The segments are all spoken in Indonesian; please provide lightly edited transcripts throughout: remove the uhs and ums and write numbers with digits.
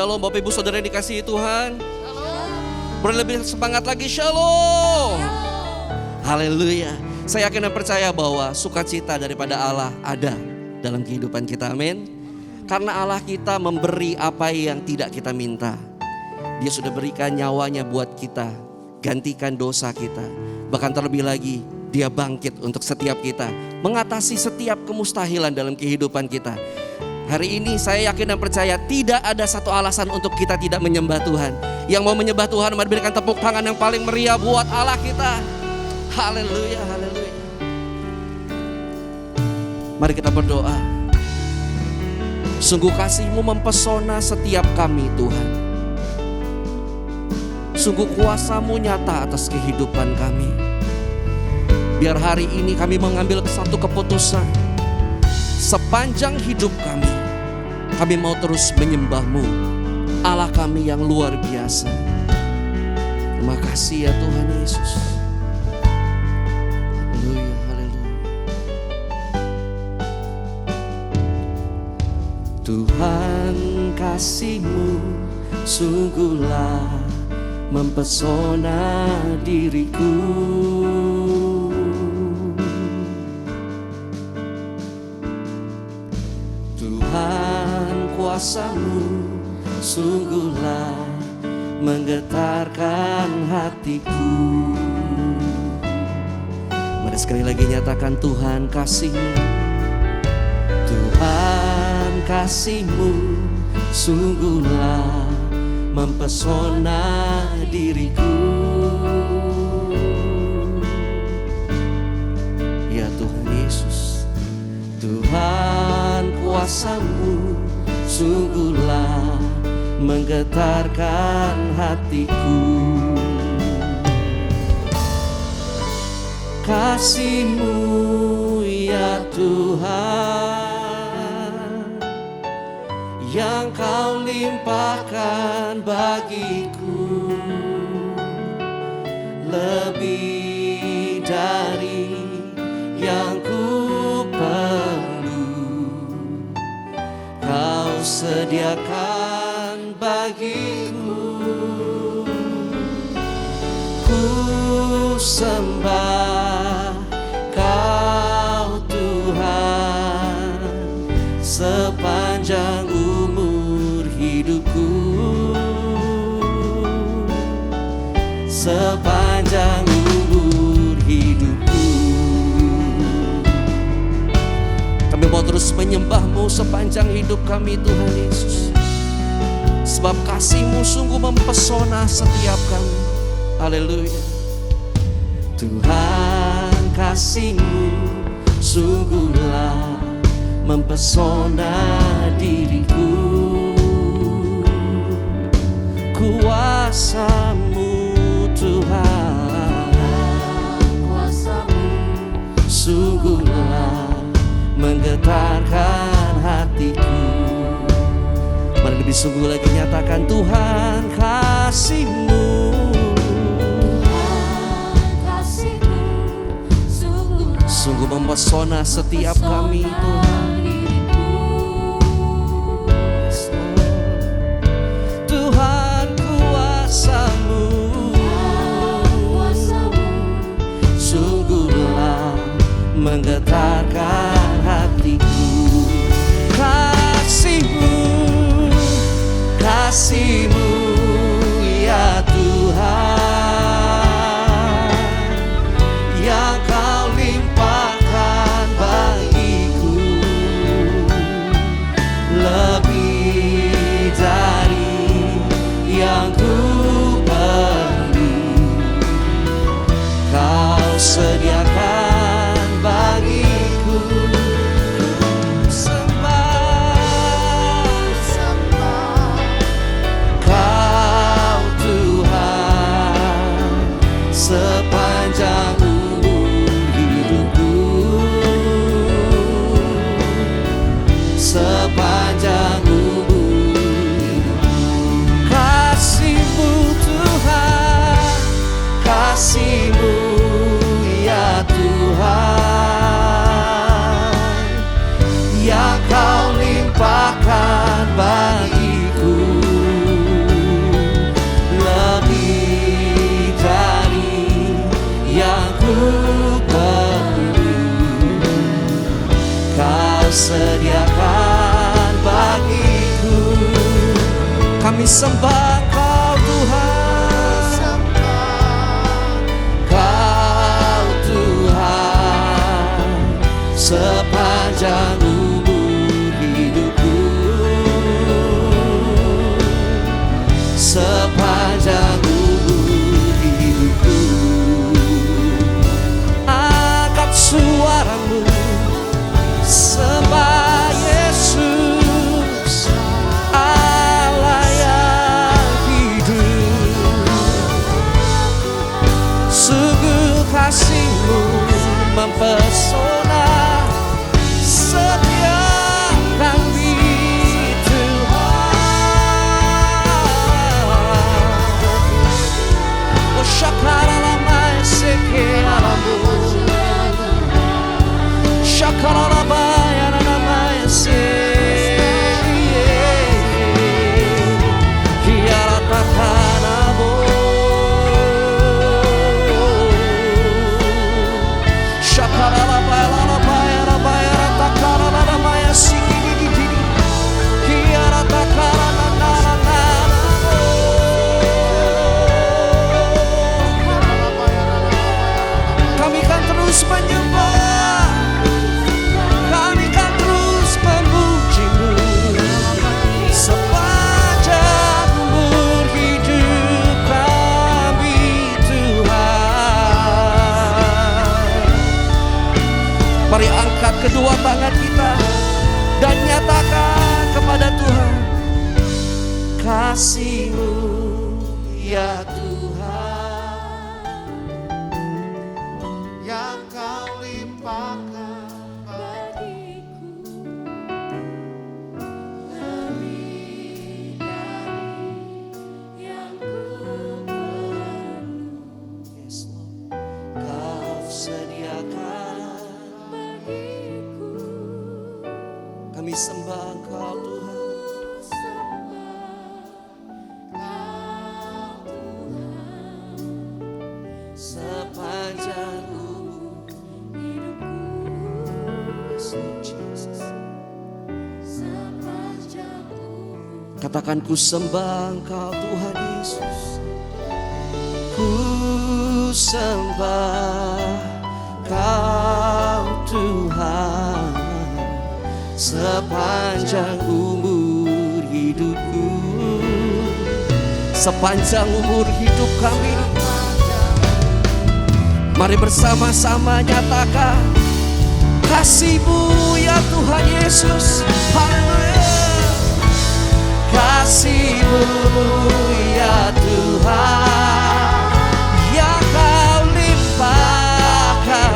Shalom Bapak Ibu Saudara yang dikasihi Tuhan. Boleh lebih semangat lagi, Shalom. Haleluya. Saya yakin dan percaya bahwa sukacita daripada Allah ada dalam kehidupan kita, amin. Karena Allah kita memberi apa yang tidak kita minta. Dia sudah berikan nyawanya buat kita, gantikan dosa kita. Bahkan terlebih lagi, Dia bangkit untuk setiap kita, mengatasi setiap kemustahilan dalam kehidupan kita. Hari ini saya yakin dan percaya tidak ada satu alasan untuk kita tidak menyembah Tuhan. Yang mau menyembah Tuhan, mari berikan tepuk tangan yang paling meriah buat Allah kita. Haleluya, haleluya. Mari kita berdoa. Sungguh kasih-Mu mempesona setiap kami Tuhan. Sungguh kuasa-Mu nyata atas kehidupan kami. Biar hari ini kami mengambil satu keputusan. Sepanjang hidup kami mau terus menyembah-Mu, Allah kami yang luar biasa. Terima kasih ya Tuhan Yesus. Haleluya, haleluya. Tuhan kasih-Mu sungguhlah mempesona diriku. Kuasa-Mu sungguhlah menggetarkan hatiku. Mari sekali lagi nyatakan Tuhan kasih-Mu. Tuhan kasih-Mu sungguhlah mempesona diriku. Ya Tuhan Yesus, Tuhan kuasa-Mu sungguhlah menggetarkan hatiku. Kasih-Mu ya Tuhan, yang Kau limpahkan bagiku, lebih dari yang ku perlu. Kau sediakan bagiku. Ku sembah Kau Tuhan sepanjang umur hidupku. Sepanjang umur hidupku kami mau terus menyembah-Mu sepanjang hidup kami Tuhan Yesus. Sebab kasih-Mu sungguh mempesona setiap kami. Haleluya. Tuhan kasih-Mu sungguhlah mempesona diriku. Kuasa-Mu Tuhan, kuasa-Mu sungguhlah menggetarkan hatiku. Mari lebih sungguh lagi nyatakan Tuhan kasih-Mu. Sungguh mempesona setiap kami Tuhan. Tuhan kuasa-Mu sungguhlah menggetarkan hatiku. Kasih-Mu, kasih-Mu ya Tuhan, yang Kau limpahkan bagiku, lebih dari yang ku perlu. Kau sediakan bagiku. Kami sembah Kau Tuhan, Kau Tuhan, sepanjang umur hidupku, sepanjang umur hidupku. Angkat suaramu, sembah Yesus, Allah yang hidup. Sungguh kasih-Mu mempesona setiap kami, Tuhan. Oh shakara lamai seke alamu, shakara lamai anamai se, kiara takanamu, shakara lamai lamai takara lamai siki, kiara takara nana. Kami kan terus menyembah, kami kan terus memuji-Mu sepanjang umur hidup kami, Tuhan. Mari angkat kedua tangan kita dan nyatakan kepada Tuhan kasih-Mu ya Tuhan, yang Kau limpahkan bagiku, lebih dari yang ku perlu. Yes, Lord. Kau sediakan Bagiku kami sembah Engkau Tuhan. Sepanjang umur Yes, Lord Jesus. sepanjang umur. Katakan ku sembah Engkau Tuhan Yesus. Ku sembah Kau Tuhan sepanjang umur hidupku, sepanjang umur hidup kami. Mari bersama-sama nyatakan kasih-Mu ya Tuhan Yesus. Haleluya. Kasih-Mu ya Tuhan, yang Kau limpahkan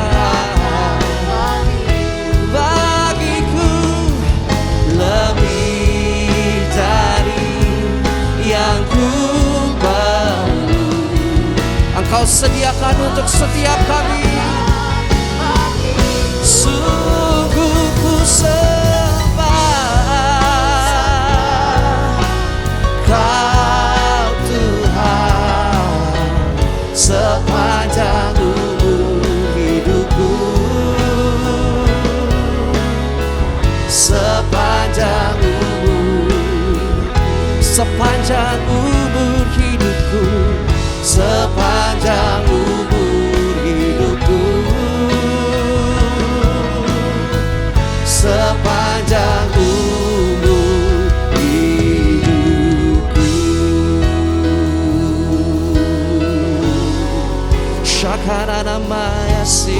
bagiku, lebih dari yang ku perlu. Engkau sediakan untuk setiap kami. Sungguh ku sembah Kau Tuhan sepanjang umur hidupku, sepanjang umur hidupku, sepanjang umur hidupku, sepanjang umur hidupku. Shakarana maya si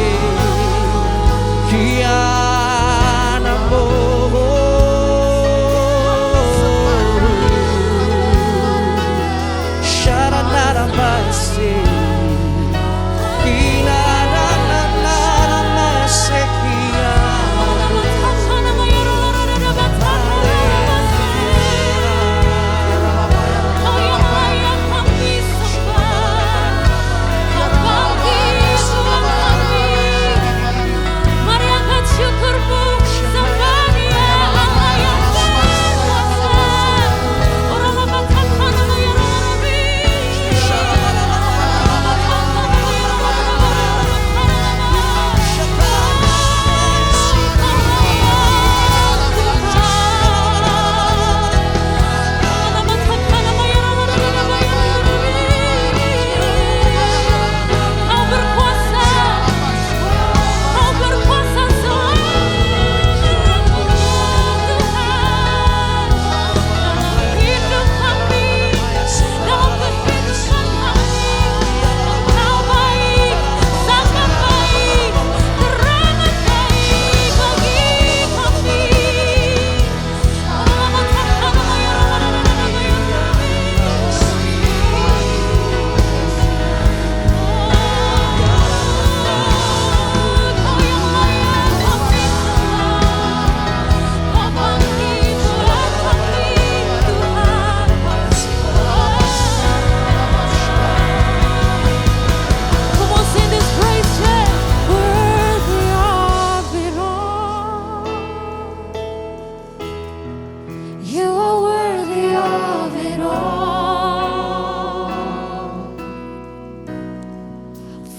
kiana mo. Sharanara maya si kiana maya si Mari angkat syukur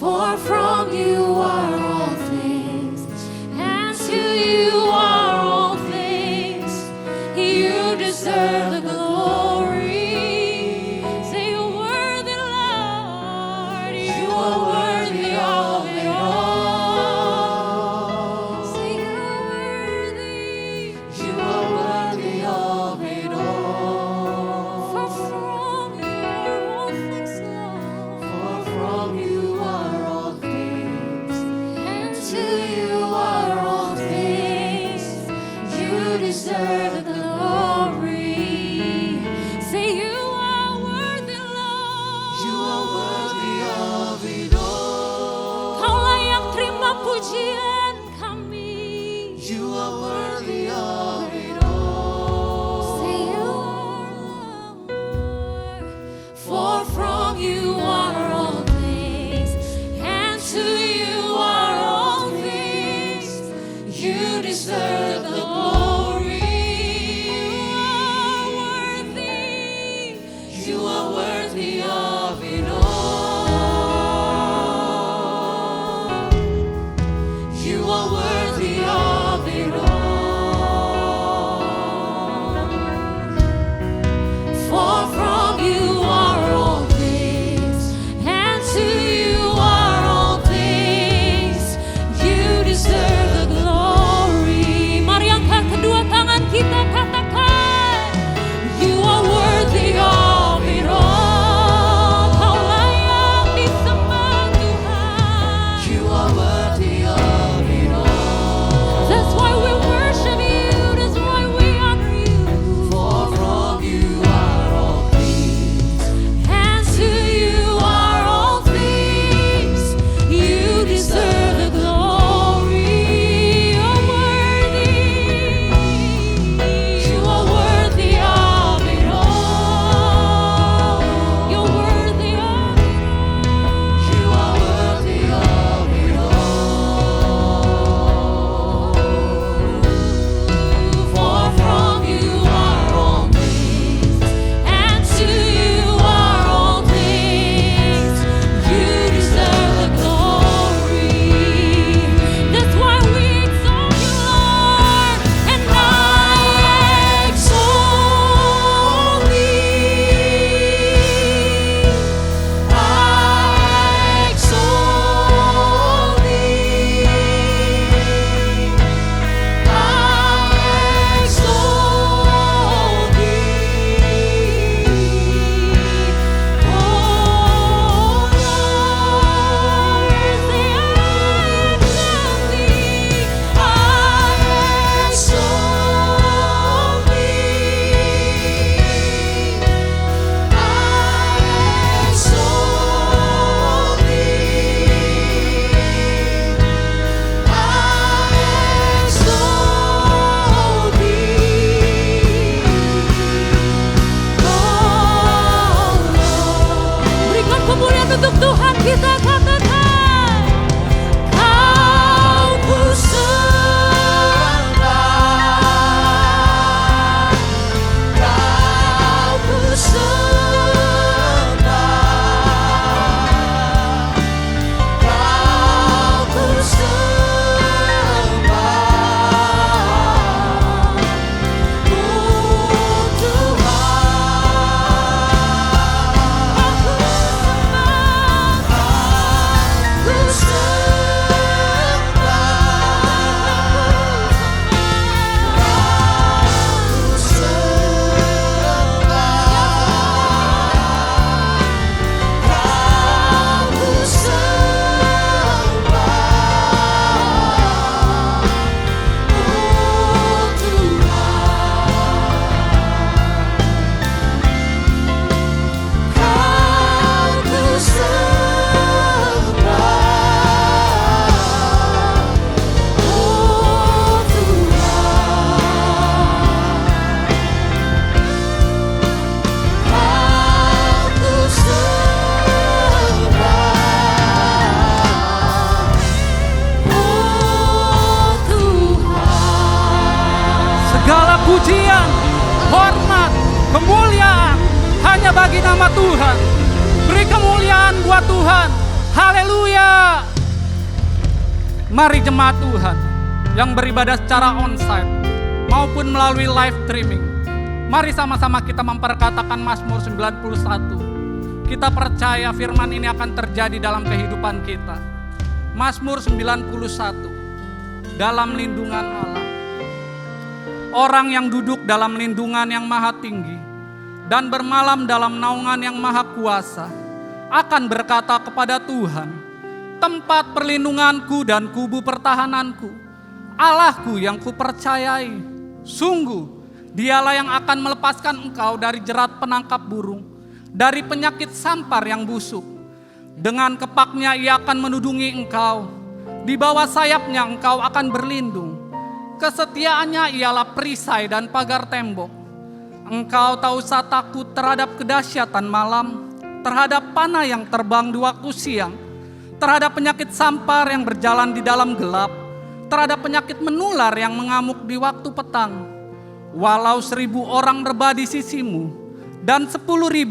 For from you are all things, and to you are all things. You deserve the glory. Say you're worthy, Lord. You are worthy of it all. Say you're worthy. You are worthy of it all. For from you are all things, Lord. For from you are all things, and to you are all things. You deserve the glory. Say you are worthy, Lord. You are worthy of it all. Kau layak terima pujian kami. You are worthy of it all. Say you are Lord. For from you are all things, and to you are all things. You deserve the glory. You are worthy of it all. You are worthy of it all. For from you are all things, and to you are all things. You deserve the glory. Mari angkat kedua tangan kita, katakan, you are worthy of it all. Kau layak disembah Tuhan. You are worthy of it all. That's why we worship you. That's why we honor you. For from you are all things, and to you are all things. You deserve the glory. You're worthy. You are worthy of it all. You're worthy of it all. You are worthy of it all. For from you are all things, and to you are all things. You deserve the glory. That's why we exalt you, Lord, and I exalt thee. I exalt thee. I exalt thee. Oh Lord, say I exalt thee. I exalt Berikan kemuliaan untuk Tuhan, kita katakan, Kau ku sembah, Kau ku sembah, Kau ku sembah, oh Tuhan. Aku pujian, hormat, kemuliaan hanya bagi nama Tuhan. Beri kemuliaan buat Tuhan. Haleluya. Mari jemaat Tuhan yang beribadah secara onsite maupun melalui live streaming, mari sama-sama kita memperkatakan Mazmur 91. Kita percaya firman ini akan terjadi dalam kehidupan kita. Mazmur 91. Dalam lindungan Allah. Orang yang duduk dalam lindungan yang maha tinggi dan bermalam dalam naungan yang maha kuasa akan berkata kepada Tuhan, tempat perlindunganku dan kubu pertahananku, Allahku yang kupercayai. Sungguh, dialah yang akan melepaskan engkau dari jerat penangkap burung, dari penyakit sampar yang busuk. Dengan kepaknya ia akan menudungi engkau, di bawah sayapnya engkau akan berlindung. Kesetiaannya ialah perisai dan pagar tembok. Engkau tak usah takut terhadap kedahsyatan malam, terhadap panah yang terbang di waktu siang, terhadap penyakit sampar yang berjalan di dalam gelap, terhadap penyakit menular yang mengamuk di waktu petang. Walau 1.000 orang rebah di sisimu dan 10.000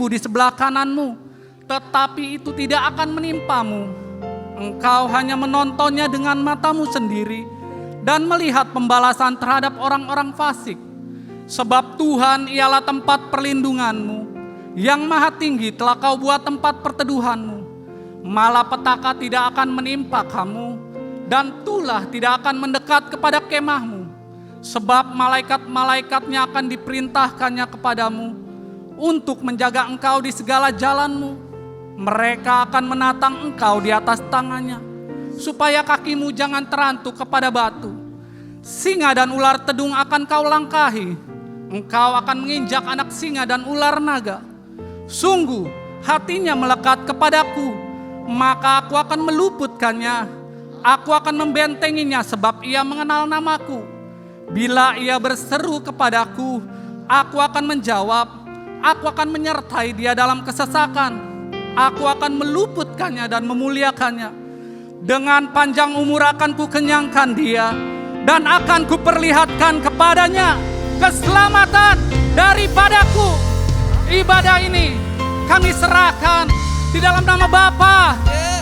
di sebelah kananmu, tetapi itu tidak akan menimpamu. Engkau hanya menontonnya dengan matamu sendiri dan melihat pembalasan terhadap orang-orang fasik. Sebab Tuhan ialah tempat perlindunganmu, yang maha tinggi telah kau buat tempat perteduhanmu. Malapetaka tidak akan menimpa kamu, dan tulah tidak akan mendekat kepada kemahmu. Sebab malaikat-malaikatnya akan diperintahkannya kepadamu untuk menjaga engkau di segala jalanmu. Mereka akan menatang engkau di atas tangannya, supaya kakimu jangan terantuk kepada batu. Singa dan ular tedung akan kau langkahi. Engkau akan menginjak anak singa dan ular naga. Sungguh hatinya melekat kepadaku, maka aku akan meluputkannya. Aku akan membentenginya sebab ia mengenal namaku. Bila ia berseru kepadaku, aku akan menjawab. Aku akan menyertai dia dalam kesesakan. Aku akan meluputkannya dan memuliakannya. Dengan panjang umur akan kukenyangkan dia, dan akan kuperlihatkan kepadanya keselamatan daripadaku. Ibadah ini kami serahkan di dalam nama Bapa,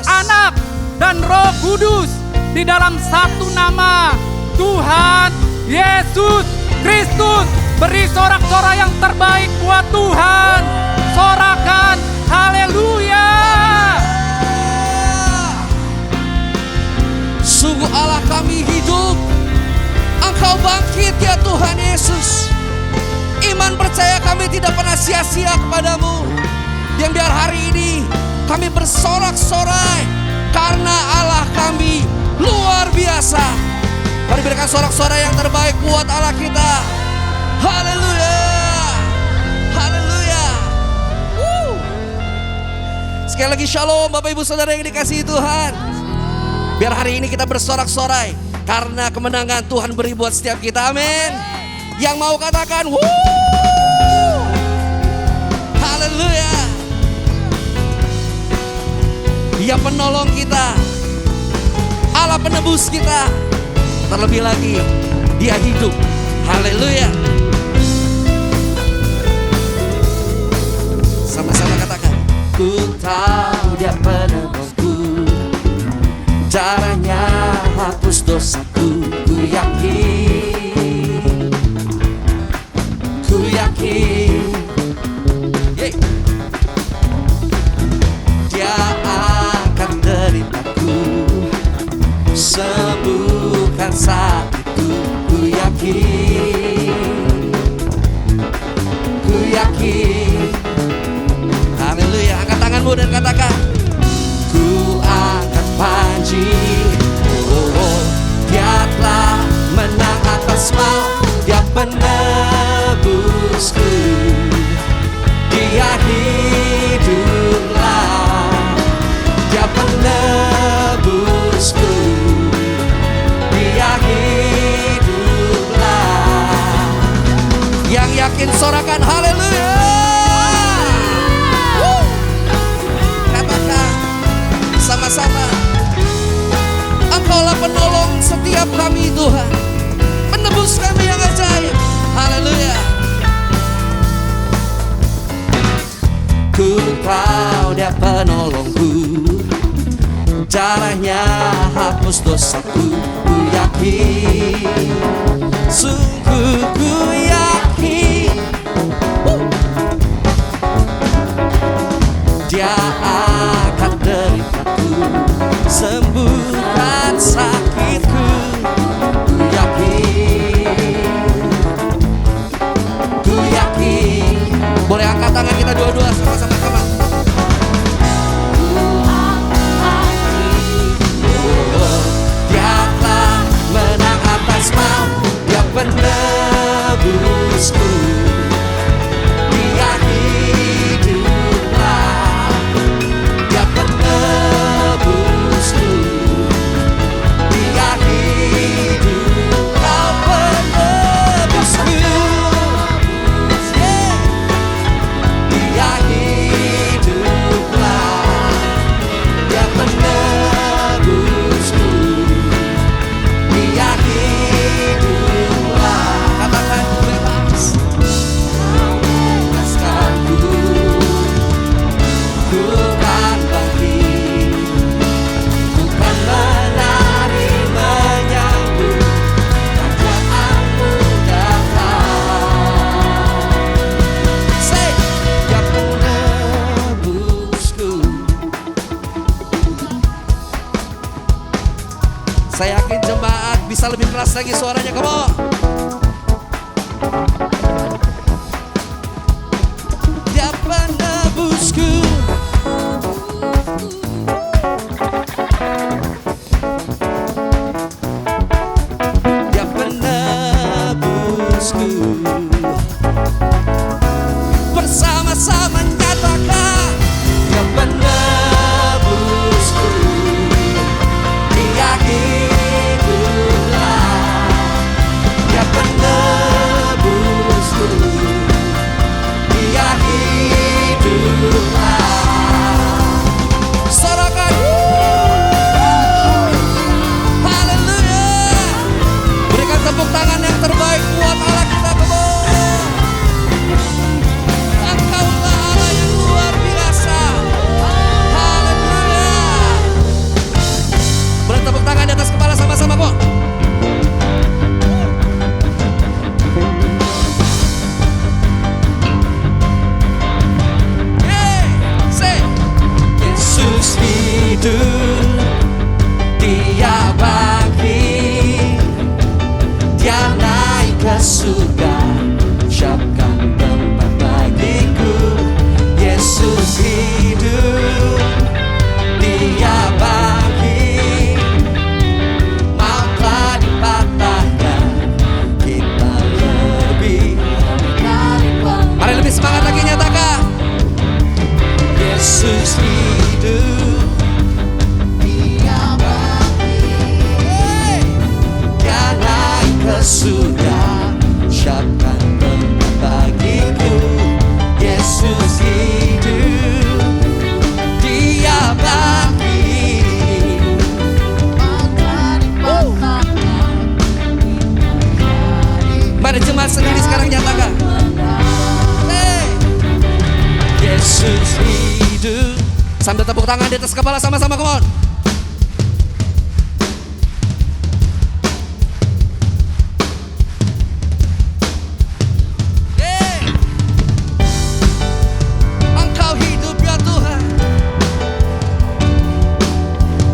Anak, dan Roh Kudus, di dalam satu nama, Tuhan Yesus Kristus. Beri sorak-sorai yang terbaik buat Tuhan. Sorakan haleluya. Sungguh Allah kami hidup, Engkau bangkit ya Tuhan Yesus. Iman percaya kami tidak pernah sia-sia kepadamu. Yang biar hari ini kami bersorak-sorai karena Allah kami luar biasa. Mari berikan sorak-sorai yang terbaik buat Allah kita. Haleluya, haleluya. Sekali lagi shalom Bapak Ibu Saudara yang dikasihi Tuhan. Biar hari ini kita bersorak-sorai karena kemenangan Tuhan beri buat setiap kita, amin. Yang mau katakan wuh, haleluya. Dia penolong kita, Allah penebus kita. Terlebih lagi dia hidup, haleluya. Sama-sama katakan, ku tahu dia penebusku, caranya hapus dosaku. Ku yakin, ku yakin, dia akan deritaku, sembuhkan sakitku. Ku yakin, ku yakin. Haleluya, angkat tanganmu dan katakan, ku angkat panji, oh, dia telah menang atas maut, dia penebusku, dia hiduplah, dia penebusku, dia hiduplah. Yang yakin sorakan haleluya. Katakan sama-sama, Engkaulah penolong setiap kami Tuhan, penebus kami yang ajaib. Haleluya. Ku tahu dia penolongku, Caranya hapus dosaku, ku yakin, sungguh ku yakin. Dia akan deritaku, sembuhkan sakitku, ku yakin, ku yakin. Boleh angkat tangan kita dua-dua sama-sama, kawan. Dia penebusku, dia hiduplah. Dia penebusku, dia hidup. Kau penebusku, dia hiduplah. Dia penebusku, dia hiduplah. Katakan bebas, bebaskanku, ku kan bangkit, ku kan menari menyambut kerajaan-Mu datang. Say, Dia penebusku. Saya yakin jemaat bisa lebih keras lagi suaranya, come on. Dia penebusku, dia penebusku. Bersama-sama nyatakan, dia penebusku, dia hiduplah. Dia penebusku, dia hiduplah. Sorakan, haleluya. Berikan tepuk tangan yang terbaik buat Allah kita, kebo. Engkaulah Allah yang luar biasa. Haleluya. Beri tepuk tangan di atas kepala sama-sama, kok. Yesus hidup, Dia bangkit, Dia naik ke surga, siapkan tempat bagiku. Yesus hidup, Dia bangkit, maut telah dipatahkan, kita lebih. Mari lebih semangat lagi, nyatakan. Yesus hidup, Dia bangkit, Dia naik ke surga, siapkan tempat bagiku. Yesus hidup, Dia bangkit, mari jemaat sendiri sekarang nyatakan. Yesus hidup. Sambil tepuk tangan di atas kepala sama-sama, come on. Engkau hidup ya Tuhan,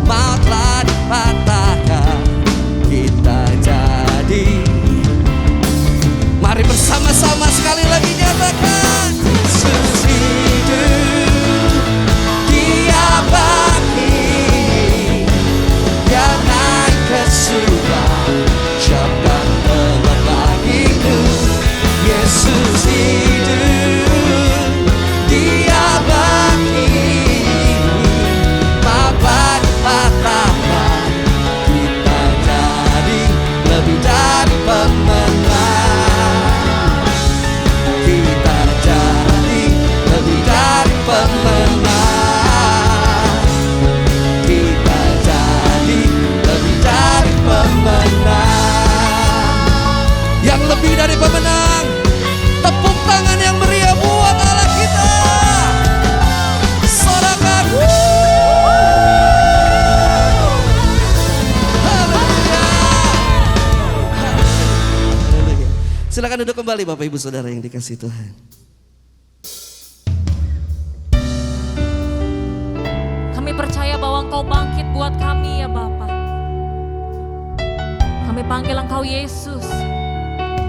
maut telah dipatahkan, kita jadi. Mari bersama-sama sekali lagi nyatakan. Yesus hidup, Dia bangkit, Silakan duduk kembali Bapak Ibu Saudara yang dikasihi Tuhan. Kami percaya bahwa Engkau bangkit buat kami ya Bapa. Kami panggil Engkau Yesus,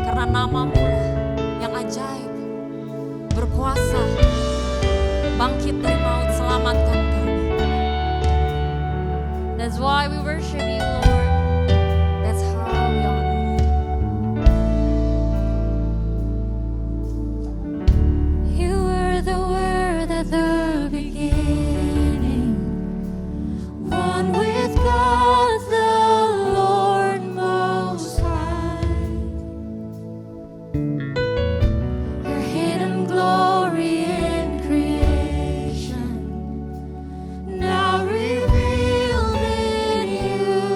karena nama-Mu lah yang ajaib, berkuasa, bangkit dari maut, selamatkan kami. That's why we worship You, Lord. That's how we honor You. You were the Word at the beginning, one with God the Lord Most High. Your hidden glory in creation, now revealed in You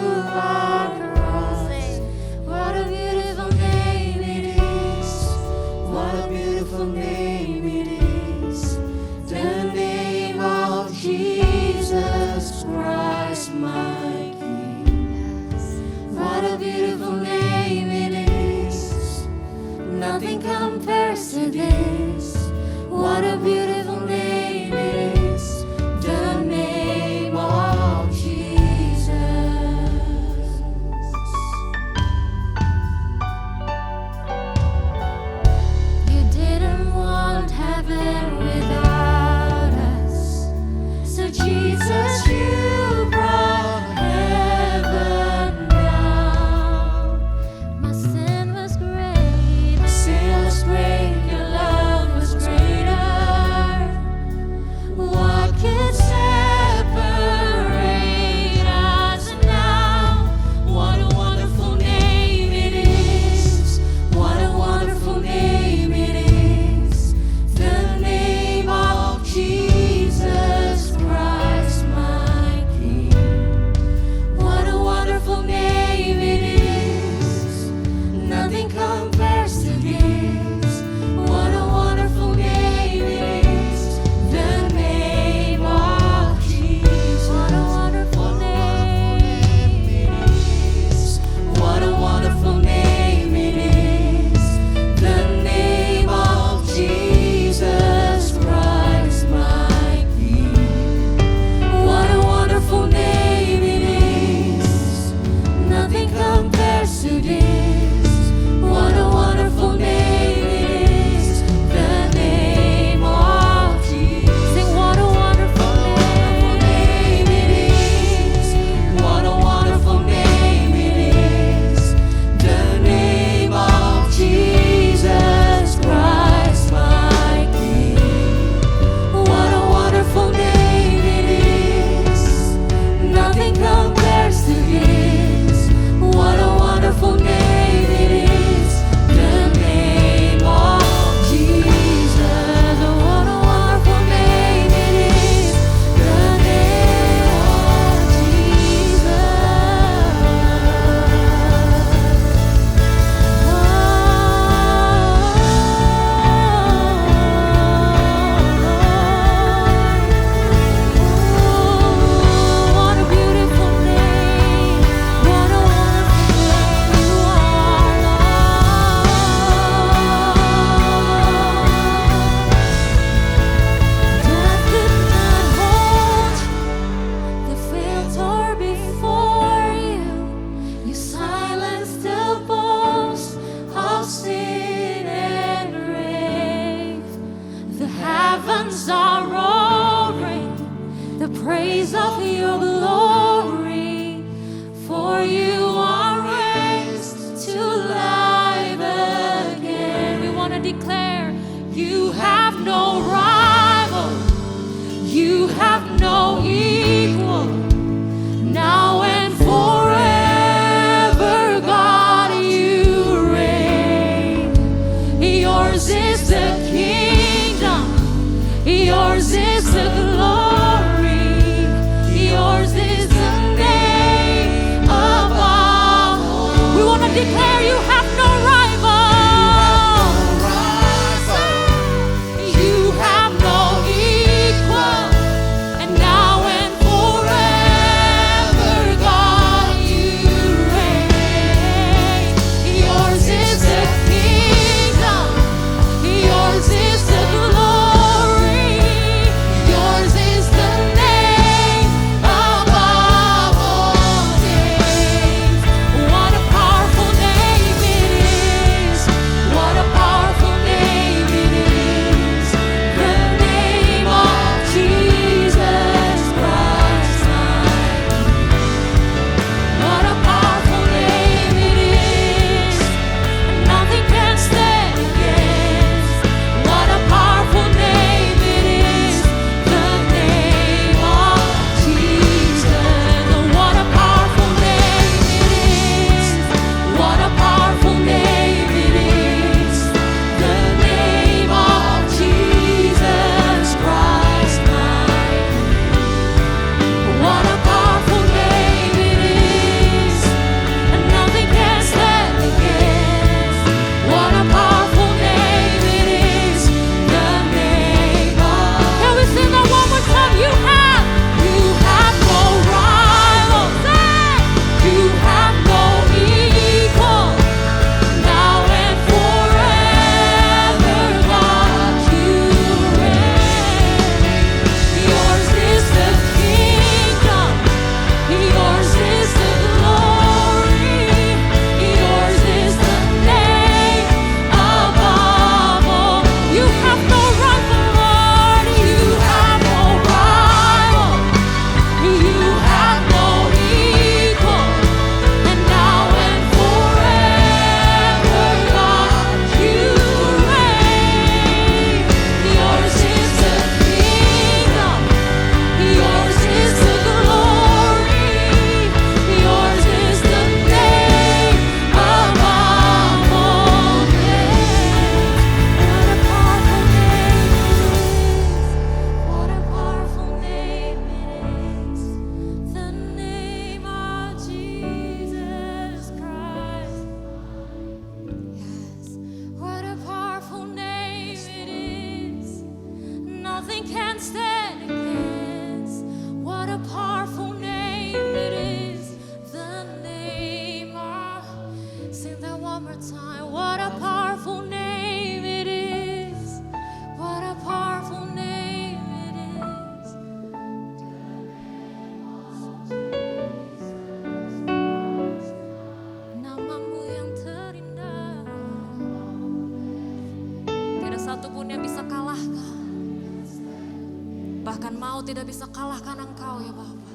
maut tidak bisa kalahkan Engkau ya Bapa.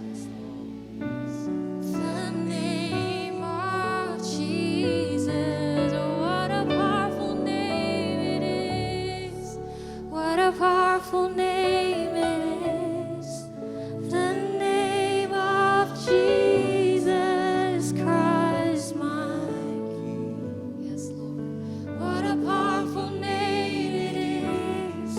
The name of Jesus, what a powerful name it is. What a powerful name it is. The name of Jesus Christ my King. Yes, Lord. What a powerful name it is.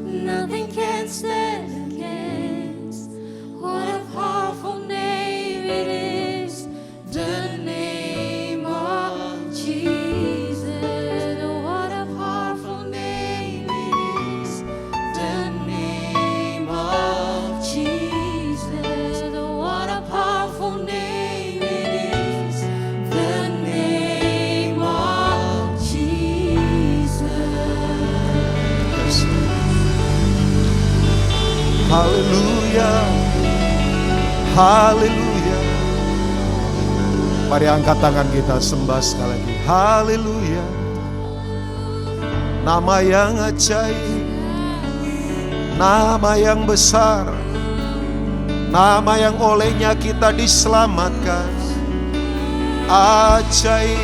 Nothing can stand against. What a powerful name it is. The name of Jesus. What a powerful name it is. The name of Jesus. What a powerful name it is. The name of Jesus. Haleluya, haleluya. Mari angkat tangan kita sembah sekali lagi. Haleluya. Nama yang ajaib, nama yang besar, nama yang olehnya kita diselamatkan. Ajaib.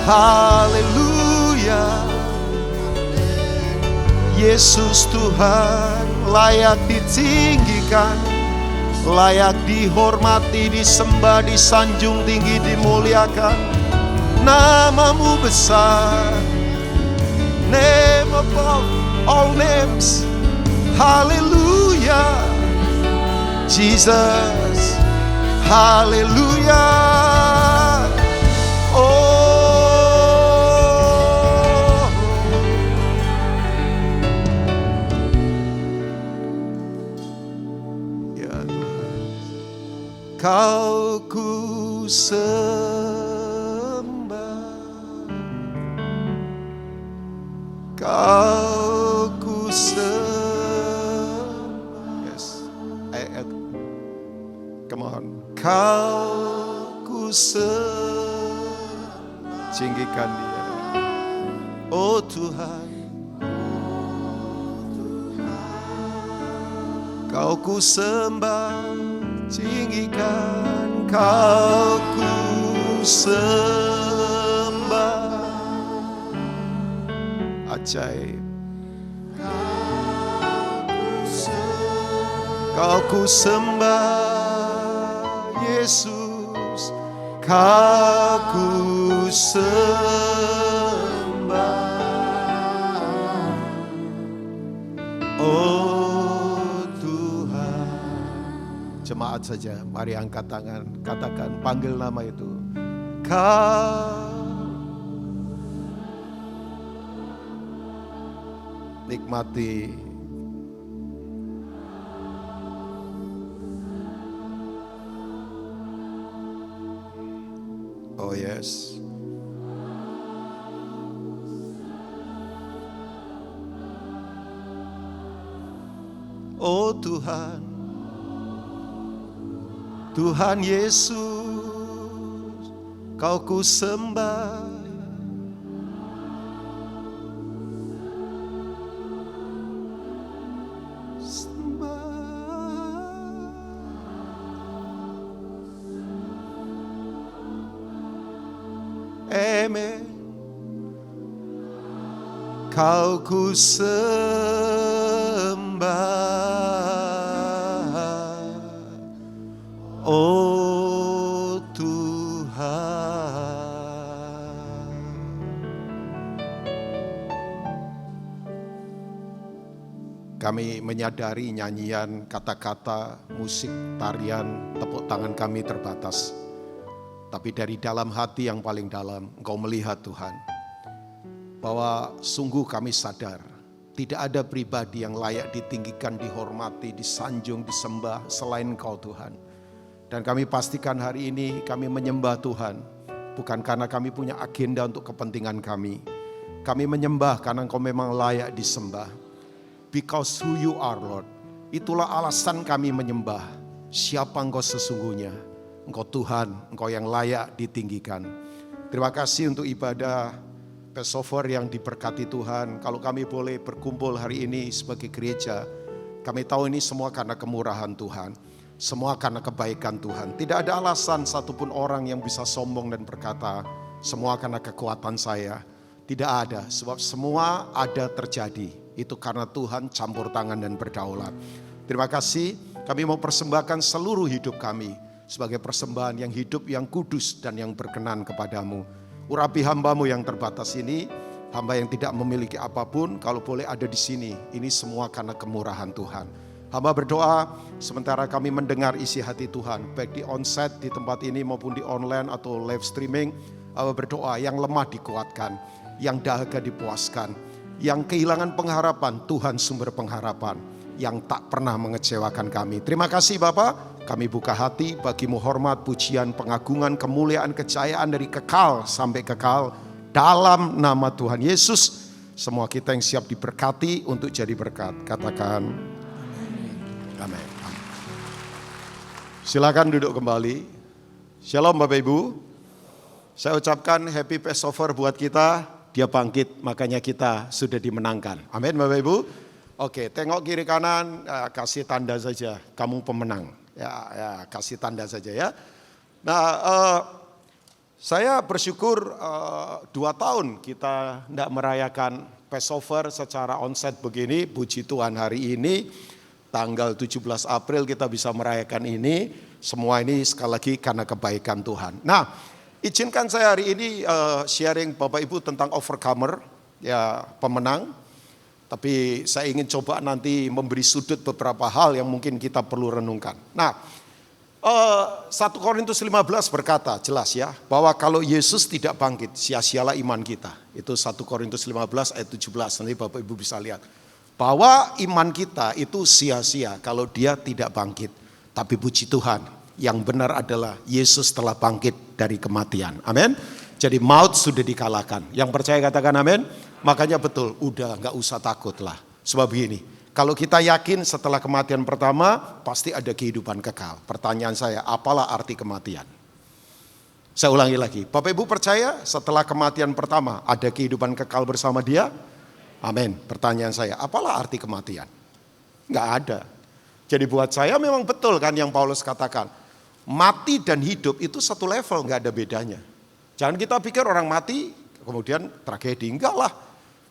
Haleluya. Yesus Tuhan layak ditinggikan, layak dihormati, disembah, disanjung tinggi, dimuliakan. Namamu besar, name above all names. Haleluya, Jesus. Haleluya. Oh, ya Tuhan, Kau ku sembah, Kau ku sembah. Yes, come on. Kau ku sembah, tinggikan Dia. Oh Tuhan, Kau ku sembah, tinggikan. Kau ku sembah. Ajaib. Kau ku sembah, Yesus. Kau ku sembah. Oh Tuhan. Jemaat saja, mari angkat tangan, katakan, panggil nama itu. Kau. Nikmati. Oh yes. Oh Tuhan, Tuhan Yesus, Kau ku sembah. Amen. Kau ku sembah, oh Tuhan. Kami menyadari nyanyian, kata-kata, musik, tarian, tepuk tangan kami terbatas. Tapi dari dalam hati yang paling dalam, Engkau melihat Tuhan, bahwa sungguh kami sadar, tidak ada pribadi yang layak ditinggikan, dihormati, disanjung, disembah selain Engkau Tuhan. Dan kami pastikan hari ini kami menyembah Tuhan, bukan karena kami punya agenda untuk kepentingan kami. Kami menyembah karena Engkau memang layak disembah. Because who you are Lord, itulah alasan kami menyembah. Siapa Engkau sesungguhnya? Engkau Tuhan, Engkau yang layak ditinggikan. Terima kasih untuk ibadah Passover yang diberkati Tuhan, kalau kami boleh berkumpul hari ini sebagai gereja, kami tahu ini semua karena kemurahan Tuhan, semua karena kebaikan Tuhan. Tidak ada alasan satupun orang yang bisa sombong dan berkata, semua karena kekuatan saya. Tidak ada, sebab semua ada terjadi. Itu karena Tuhan campur tangan dan berdaulat. Terima kasih, kami mau persembahkan seluruh hidup kami sebagai persembahan yang hidup, yang kudus dan yang berkenan kepadamu. Urapi hambamu yang terbatas ini, hamba yang tidak memiliki apapun, kalau boleh ada di sini. Ini semua karena kemurahan Tuhan. Hamba berdoa sementara kami mendengar isi hati Tuhan, baik di onsite di tempat ini maupun di online atau live streaming. Hamba berdoa yang lemah dikuatkan, yang dahaga dipuaskan, yang kehilangan pengharapan, Tuhan sumber pengharapan, yang tak pernah mengecewakan kami. Terima kasih Bapak. Kami buka hati bagimu hormat, pujian, pengagungan, kemuliaan, kejayaan dari kekal sampai kekal. Dalam nama Tuhan Yesus, semua kita yang siap diberkati untuk jadi berkat. Katakan amin. Silakan duduk kembali. Shalom Bapak Ibu. Saya ucapkan happy Passover buat kita. Dia bangkit, makanya kita sudah dimenangkan. Amin Bapak Ibu. Oke, tengok kiri kanan, kasih tanda saja. Kamu pemenang. Ya, kasih tanda saja ya. Nah, saya bersyukur 2 tahun kita tidak merayakan Passover secara onsite begini. Puji Tuhan hari ini tanggal 17 April kita bisa merayakan ini. Semua ini sekali lagi karena kebaikan Tuhan. Nah, izinkan saya hari ini sharing Bapak Ibu tentang overcomer, ya pemenang. Tapi saya ingin coba nanti memberi sudut beberapa hal yang mungkin kita perlu renungkan. Nah, 1 Korintus 15 berkata jelas ya, bahwa kalau Yesus tidak bangkit, sia-sialah iman kita. Itu 1 Korintus 15 ayat 17, nanti Bapak Ibu bisa lihat. Bahwa iman kita itu sia-sia kalau dia tidak bangkit. Tapi puji Tuhan, yang benar adalah Yesus telah bangkit dari kematian. Amin. Jadi maut sudah dikalahkan. Yang percaya katakan amin. Makanya betul, udah gak usah takut lah. Sebab begini, kalau kita yakin setelah kematian pertama, pasti ada kehidupan kekal. Pertanyaan saya, apalah arti kematian? Saya ulangi lagi, Bapak Ibu percaya setelah kematian pertama, ada kehidupan kekal bersama Dia? Amin. Pertanyaan saya, apalah arti kematian? Gak ada. Jadi buat saya memang betul kan yang Paulus katakan, mati dan hidup itu satu level, gak ada bedanya. Jangan kita pikir orang mati, kemudian tragedi, enggak lah.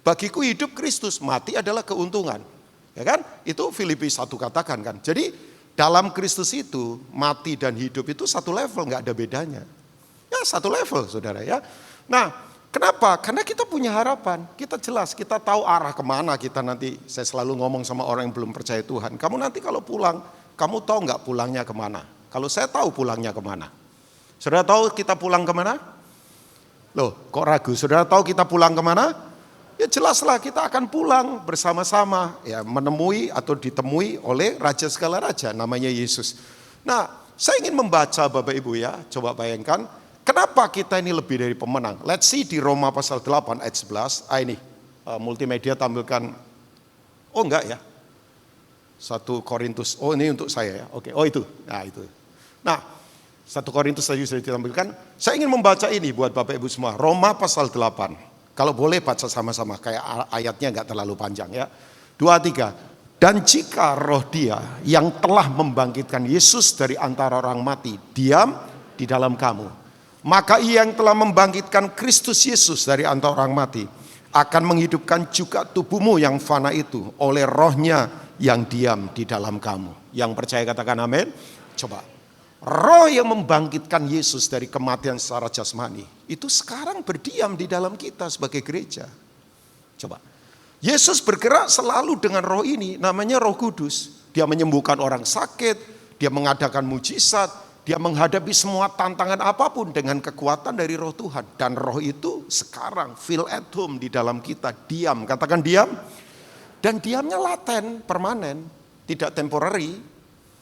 Bagiku hidup Kristus, mati adalah keuntungan. Ya kan? Itu Filipi 1 katakan kan. Jadi dalam Kristus itu mati dan hidup itu satu level, enggak ada bedanya. Ya satu level saudara ya. Nah kenapa? Karena kita punya harapan. Kita jelas, kita tahu arah kemana kita nanti. Saya selalu ngomong sama orang yang belum percaya Tuhan. Kamu nanti kalau pulang, kamu tahu enggak pulangnya kemana? Kalau saya tahu pulangnya kemana. Saudara tahu kita pulang kemana? Loh kok ragu? Saudara tahu kita pulang kemana? Ya jelaslah kita akan pulang bersama-sama ya menemui atau ditemui oleh Raja segala Raja namanya Yesus. Nah saya ingin membaca Bapak Ibu ya, coba bayangkan kenapa kita ini lebih dari pemenang. Let's see di Roma pasal 8 ayat 11. Ini multimedia tampilkan, oh enggak ya, 1 Korintus, oh ini untuk saya ya, oke, oh itu, nah itu. Nah 1 Korintus tadi sudah ditampilkan, saya ingin membaca ini buat Bapak Ibu semua, Roma pasal 8. Kalau boleh baca sama-sama, kayak ayatnya enggak terlalu panjang ya. 2, 3. Dan jika roh Dia yang telah membangkitkan Yesus dari antara orang mati diam di dalam kamu, maka Ia yang telah membangkitkan Kristus Yesus dari antara orang mati akan menghidupkan juga tubuhmu yang fana itu oleh rohnya yang diam di dalam kamu. Yang percaya katakan amin. Coba. Roh yang membangkitkan Yesus dari kematian secara jasmani itu sekarang berdiam di dalam kita sebagai gereja. Coba. Yesus bergerak selalu dengan roh ini, namanya Roh Kudus. Dia menyembuhkan orang sakit, dia mengadakan mujizat, dia menghadapi semua tantangan apapun dengan kekuatan dari roh Tuhan. Dan roh itu sekarang feel at home di dalam kita, diam. Katakan diam. Dan diamnya laten, permanen, tidak temporary.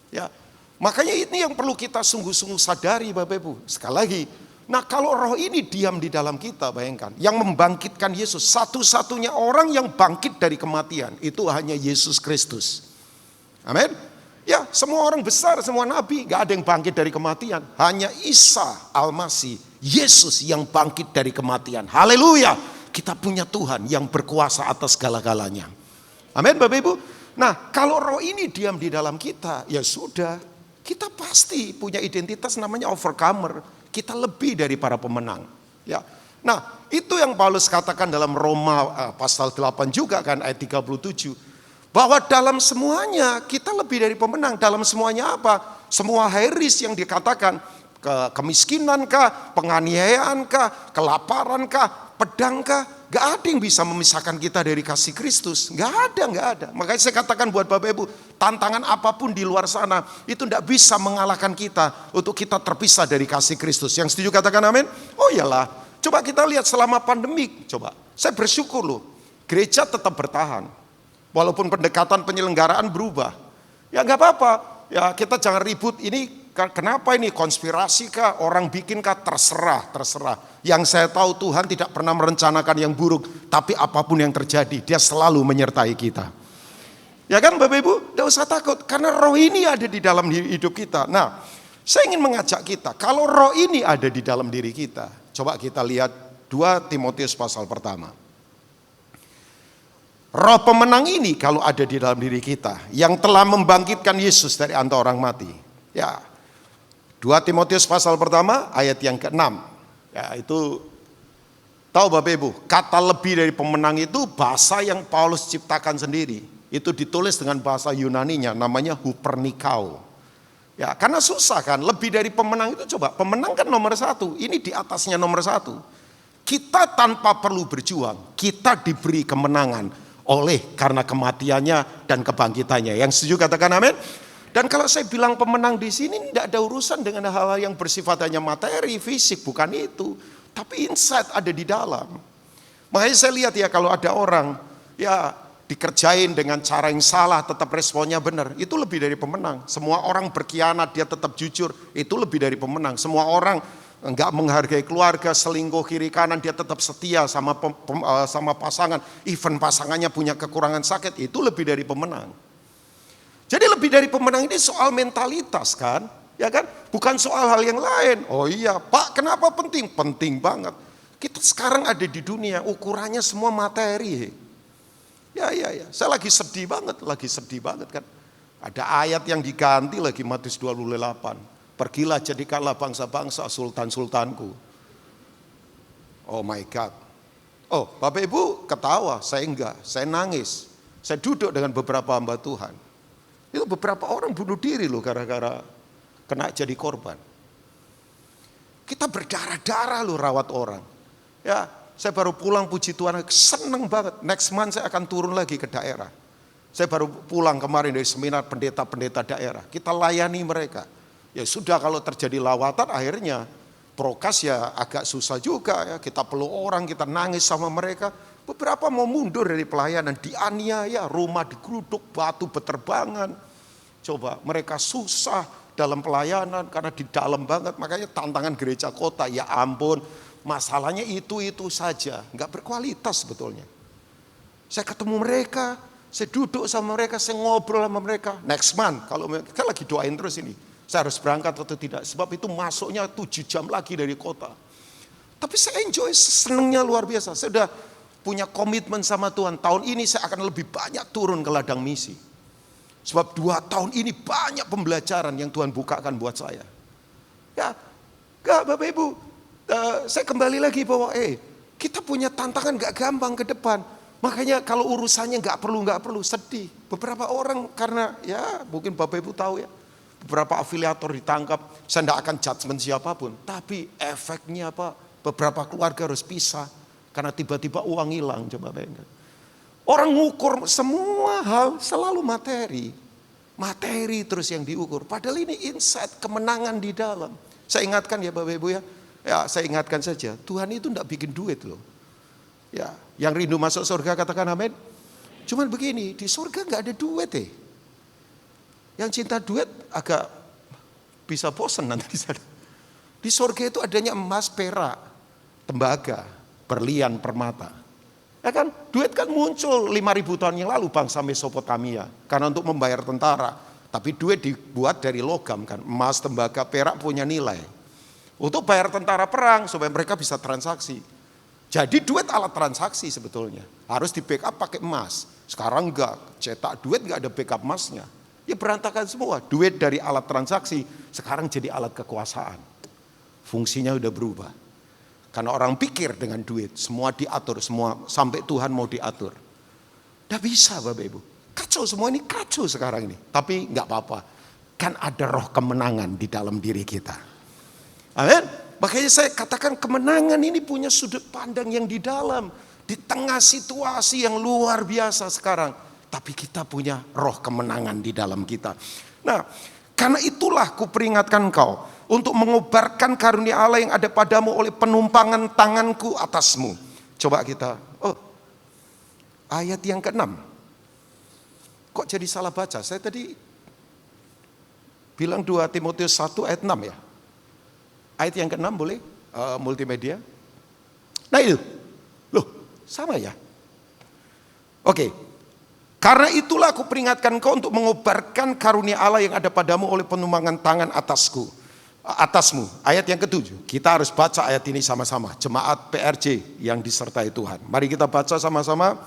Ya. Makanya ini yang perlu kita sungguh-sungguh sadari Bapak Ibu. Sekali lagi, nah kalau roh ini diam di dalam kita, bayangkan. Yang membangkitkan Yesus, satu-satunya orang yang bangkit dari kematian, itu hanya Yesus Kristus. Amin. Ya semua orang besar, semua nabi, gak ada yang bangkit dari kematian. Hanya Isa Al-Masih, Yesus yang bangkit dari kematian. Haleluya. kita punya Tuhan yang berkuasa atas segala-galanya. Amin Bapak Ibu. Nah kalau roh ini diam di dalam kita, ya sudah, kita pasti punya identitas namanya overcomer. Kita lebih dari para pemenang. Ya. Nah itu yang Paulus katakan dalam Roma pasal 8 juga kan ayat 37. Bahwa dalam semuanya kita lebih dari pemenang. Dalam semuanya apa? Semua high risk yang dikatakan, kemiskinan kah, penganiayaan kah, kelaparan kah, pedang kah, gak ada yang bisa memisahkan kita dari kasih Kristus. Gak ada. Makanya saya katakan buat Bapak Ibu, tantangan apapun di luar sana itu gak bisa mengalahkan kita untuk kita terpisah dari kasih Kristus. Yang setuju katakan amin? Oh iyalah, coba kita lihat selama pandemik. Coba, saya bersyukur loh, gereja tetap bertahan. Walaupun pendekatan penyelenggaraan berubah. Ya gak apa-apa, ya kita jangan ribut ini. Kenapa ini konspirasi kah, orang bikin kah, terserah. Yang saya tahu Tuhan tidak pernah merencanakan yang buruk, tapi apapun yang terjadi dia selalu menyertai kita. Ya kan Bapak Ibu, tidak usah takut karena roh ini ada di dalam hidup kita. Nah, saya ingin mengajak kita, kalau roh ini ada di dalam diri kita, coba kita lihat 2 Timotius pasal pertama. Roh pemenang ini kalau ada di dalam diri kita, yang telah membangkitkan Yesus dari antara orang mati. Ya, 2 Timotius pasal pertama ayat yang ke-6. Ya itu tahu Bapak Ibu, kata lebih dari pemenang itu bahasa yang Paulus ciptakan sendiri. Itu ditulis dengan bahasa Yunaninya namanya hupernikao. Ya karena susah kan, lebih dari pemenang itu coba, pemenang kan nomor 1, ini di atasnya nomor 1. Kita tanpa perlu berjuang, kita diberi kemenangan oleh karena kematiannya dan kebangkitannya. Yang setuju katakan amin. Dan kalau saya bilang pemenang di sini tidak ada urusan dengan hal-hal yang bersifat hanya materi, fisik, bukan itu. Tapi insight ada di dalam. Makanya saya lihat ya kalau ada orang ya dikerjain dengan cara yang salah tetap responnya benar, itu lebih dari pemenang. Semua orang berkhianat dia tetap jujur, itu lebih dari pemenang. Semua orang enggak menghargai keluarga, selingkuh kiri kanan, dia tetap setia sama pasangan. Even pasangannya punya kekurangan sakit, itu lebih dari pemenang. Jadi lebih dari pemenang ini soal mentalitas kan, ya kan? Bukan soal hal yang lain. Oh iya, Pak, kenapa penting? Penting banget. Kita sekarang ada di dunia, ukurannya semua materi. Ya. Saya lagi sedih banget kan. Ada ayat yang diganti lagi Matius 28. Pergilah jadikanlah bangsa-bangsa sultan-sultanku. Oh my God. Oh, Bapak Ibu ketawa, saya enggak, saya nangis. Saya duduk dengan beberapa hamba Tuhan. Itu beberapa orang bunuh diri loh gara-gara kena jadi korban. Kita berdarah-darah loh rawat orang. Ya, saya baru pulang puji Tuhan, seneng banget. Next month saya akan turun lagi ke daerah. Saya baru pulang kemarin dari seminar pendeta-pendeta daerah. Kita layani mereka. Ya sudah kalau terjadi lawatan akhirnya prokes ya agak susah juga ya. Kita peluk orang, kita nangis sama mereka. Beberapa mau mundur dari pelayanan, dianiaya, rumah digeruduk, batu berterbangan. Coba mereka susah dalam pelayanan karena di dalam banget. Makanya tantangan gereja kota, ya ampun, masalahnya itu saja, nggak berkualitas sebetulnya. Saya ketemu mereka, saya duduk sama mereka, saya ngobrol sama mereka. Next month, kalau kita lagi doain terus ini, saya harus berangkat atau tidak, sebab itu masuknya 7 jam lagi dari kota. Tapi saya enjoy, senengnya luar biasa. Saya udah punya komitmen sama Tuhan, tahun ini saya akan lebih banyak turun ke ladang misi. Sebab 2 tahun ini banyak pembelajaran yang Tuhan bukakan buat saya. Ya, enggak Bapak Ibu, saya kembali lagi bahwa kita punya tantangan gak gampang ke depan. Makanya kalau urusannya gak perlu sedih. Beberapa orang karena ya mungkin Bapak Ibu tahu ya, beberapa afiliator ditangkap, saya tidak akan judgement siapapun. Tapi efeknya apa? Beberapa keluarga harus pisah. Karena tiba-tiba uang hilang, coba bayangkan. Orang ngukur semua hal selalu materi. Materi terus yang diukur. Padahal ini insight, kemenangan di dalam. Saya ingatkan ya Bapak Ibu ya. Ya saya ingatkan saja, Tuhan itu tidak bikin duit loh. Ya, yang rindu masuk surga katakan amin. Cuman begini, di surga nggak ada duit Yang cinta duit agak bisa bosan nanti di sana. Di surga itu adanya emas, perak, tembaga, berlian, permata. Ya kan, duit kan muncul 5.000 tahun yang lalu bangsa Mesopotamia. Karena untuk membayar tentara. Tapi duit dibuat dari logam kan. Emas, tembaga, perak punya nilai. Untuk bayar tentara perang supaya mereka bisa transaksi. Jadi duit alat transaksi sebetulnya. Harus di backup pakai emas. Sekarang enggak, cetak duit enggak ada backup emasnya. Ya berantakan semua. Duit dari alat transaksi sekarang jadi alat kekuasaan. Fungsinya udah berubah. Karena orang pikir dengan duit, semua diatur, semua sampai Tuhan mau diatur. Udah bisa Bapak Ibu. Kacau semua ini, kacau sekarang ini. Tapi enggak apa-apa. Kan ada roh kemenangan di dalam diri kita. Amin. Makanya saya katakan kemenangan ini punya sudut pandang yang di dalam. Di tengah situasi yang luar biasa sekarang. Tapi kita punya roh kemenangan di dalam kita. Nah, karena itulah kuperingatkan kau. Untuk mengobarkan karunia Allah yang ada padamu oleh penumpangan tanganku atasmu. Coba kita, ayat yang ke-6. Kok jadi salah baca? Saya tadi bilang 2 Timotius 1 ayat 6 ya. Ayat yang ke-6 boleh? Multimedia. Nah itu. Loh, sama ya? Oke. Karena itulah aku peringatkan kau untuk mengobarkan karunia Allah yang ada padamu oleh penumpangan tangan atasmu. Ayat yang ke-7. Kita harus baca ayat ini sama-sama. Jemaat PRJ yang disertai Tuhan. Mari kita baca sama-sama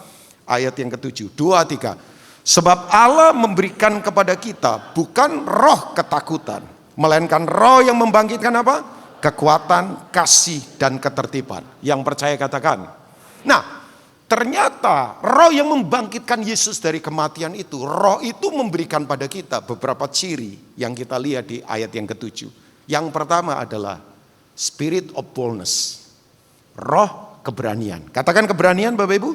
ayat yang ke-7. 2, 3. Sebab Allah memberikan kepada kita bukan roh ketakutan, melainkan roh yang membangkitkan apa? Kekuatan, kasih, dan ketertiban. Yang percaya katakan. Nah, ternyata roh yang membangkitkan Yesus dari kematian itu, roh itu memberikan pada kita beberapa ciri yang kita lihat di ayat yang ke-7. Yang pertama adalah spirit of boldness. Roh keberanian. Katakan keberanian Bapak Ibu.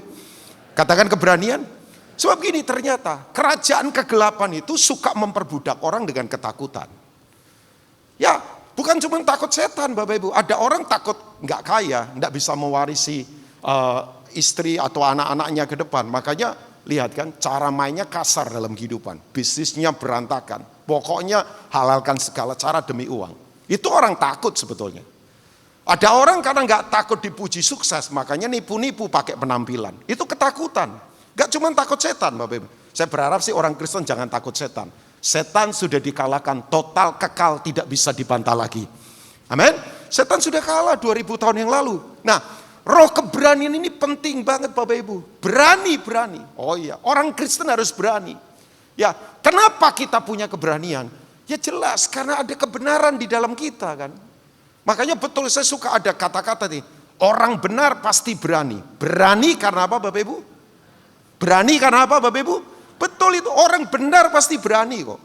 Katakan keberanian. Sebab gini ternyata kerajaan kegelapan itu suka memperbudak orang dengan ketakutan. Ya, bukan cuma takut setan Bapak Ibu. Ada orang takut nggak kaya, nggak bisa mewarisi istri atau anak-anaknya ke depan. Makanya lihat kan cara mainnya kasar dalam kehidupan. Bisnisnya berantakan. Pokoknya halalkan segala cara demi uang. Itu orang takut sebetulnya. Ada orang karena nggak takut dipuji sukses, makanya nipu-nipu pakai penampilan. Itu ketakutan. Gak cuma takut setan Bapak Ibu. Saya berharap sih orang Kristen jangan takut setan. Setan sudah dikalahkan total, kekal, tidak bisa dibantah lagi. Amin. Setan sudah kalah 2000 tahun yang lalu. Nah, roh keberanian ini penting banget Bapak Ibu. Berani. Oh iya, orang Kristen harus berani. Ya, kenapa kita punya keberanian? Ya jelas, karena ada kebenaran di dalam kita kan. Makanya betul saya suka ada kata-kata nih. Orang benar pasti berani. Berani karena apa Bapak Ibu? Berani karena apa Bapak Ibu? Betul itu, orang benar pasti berani kok.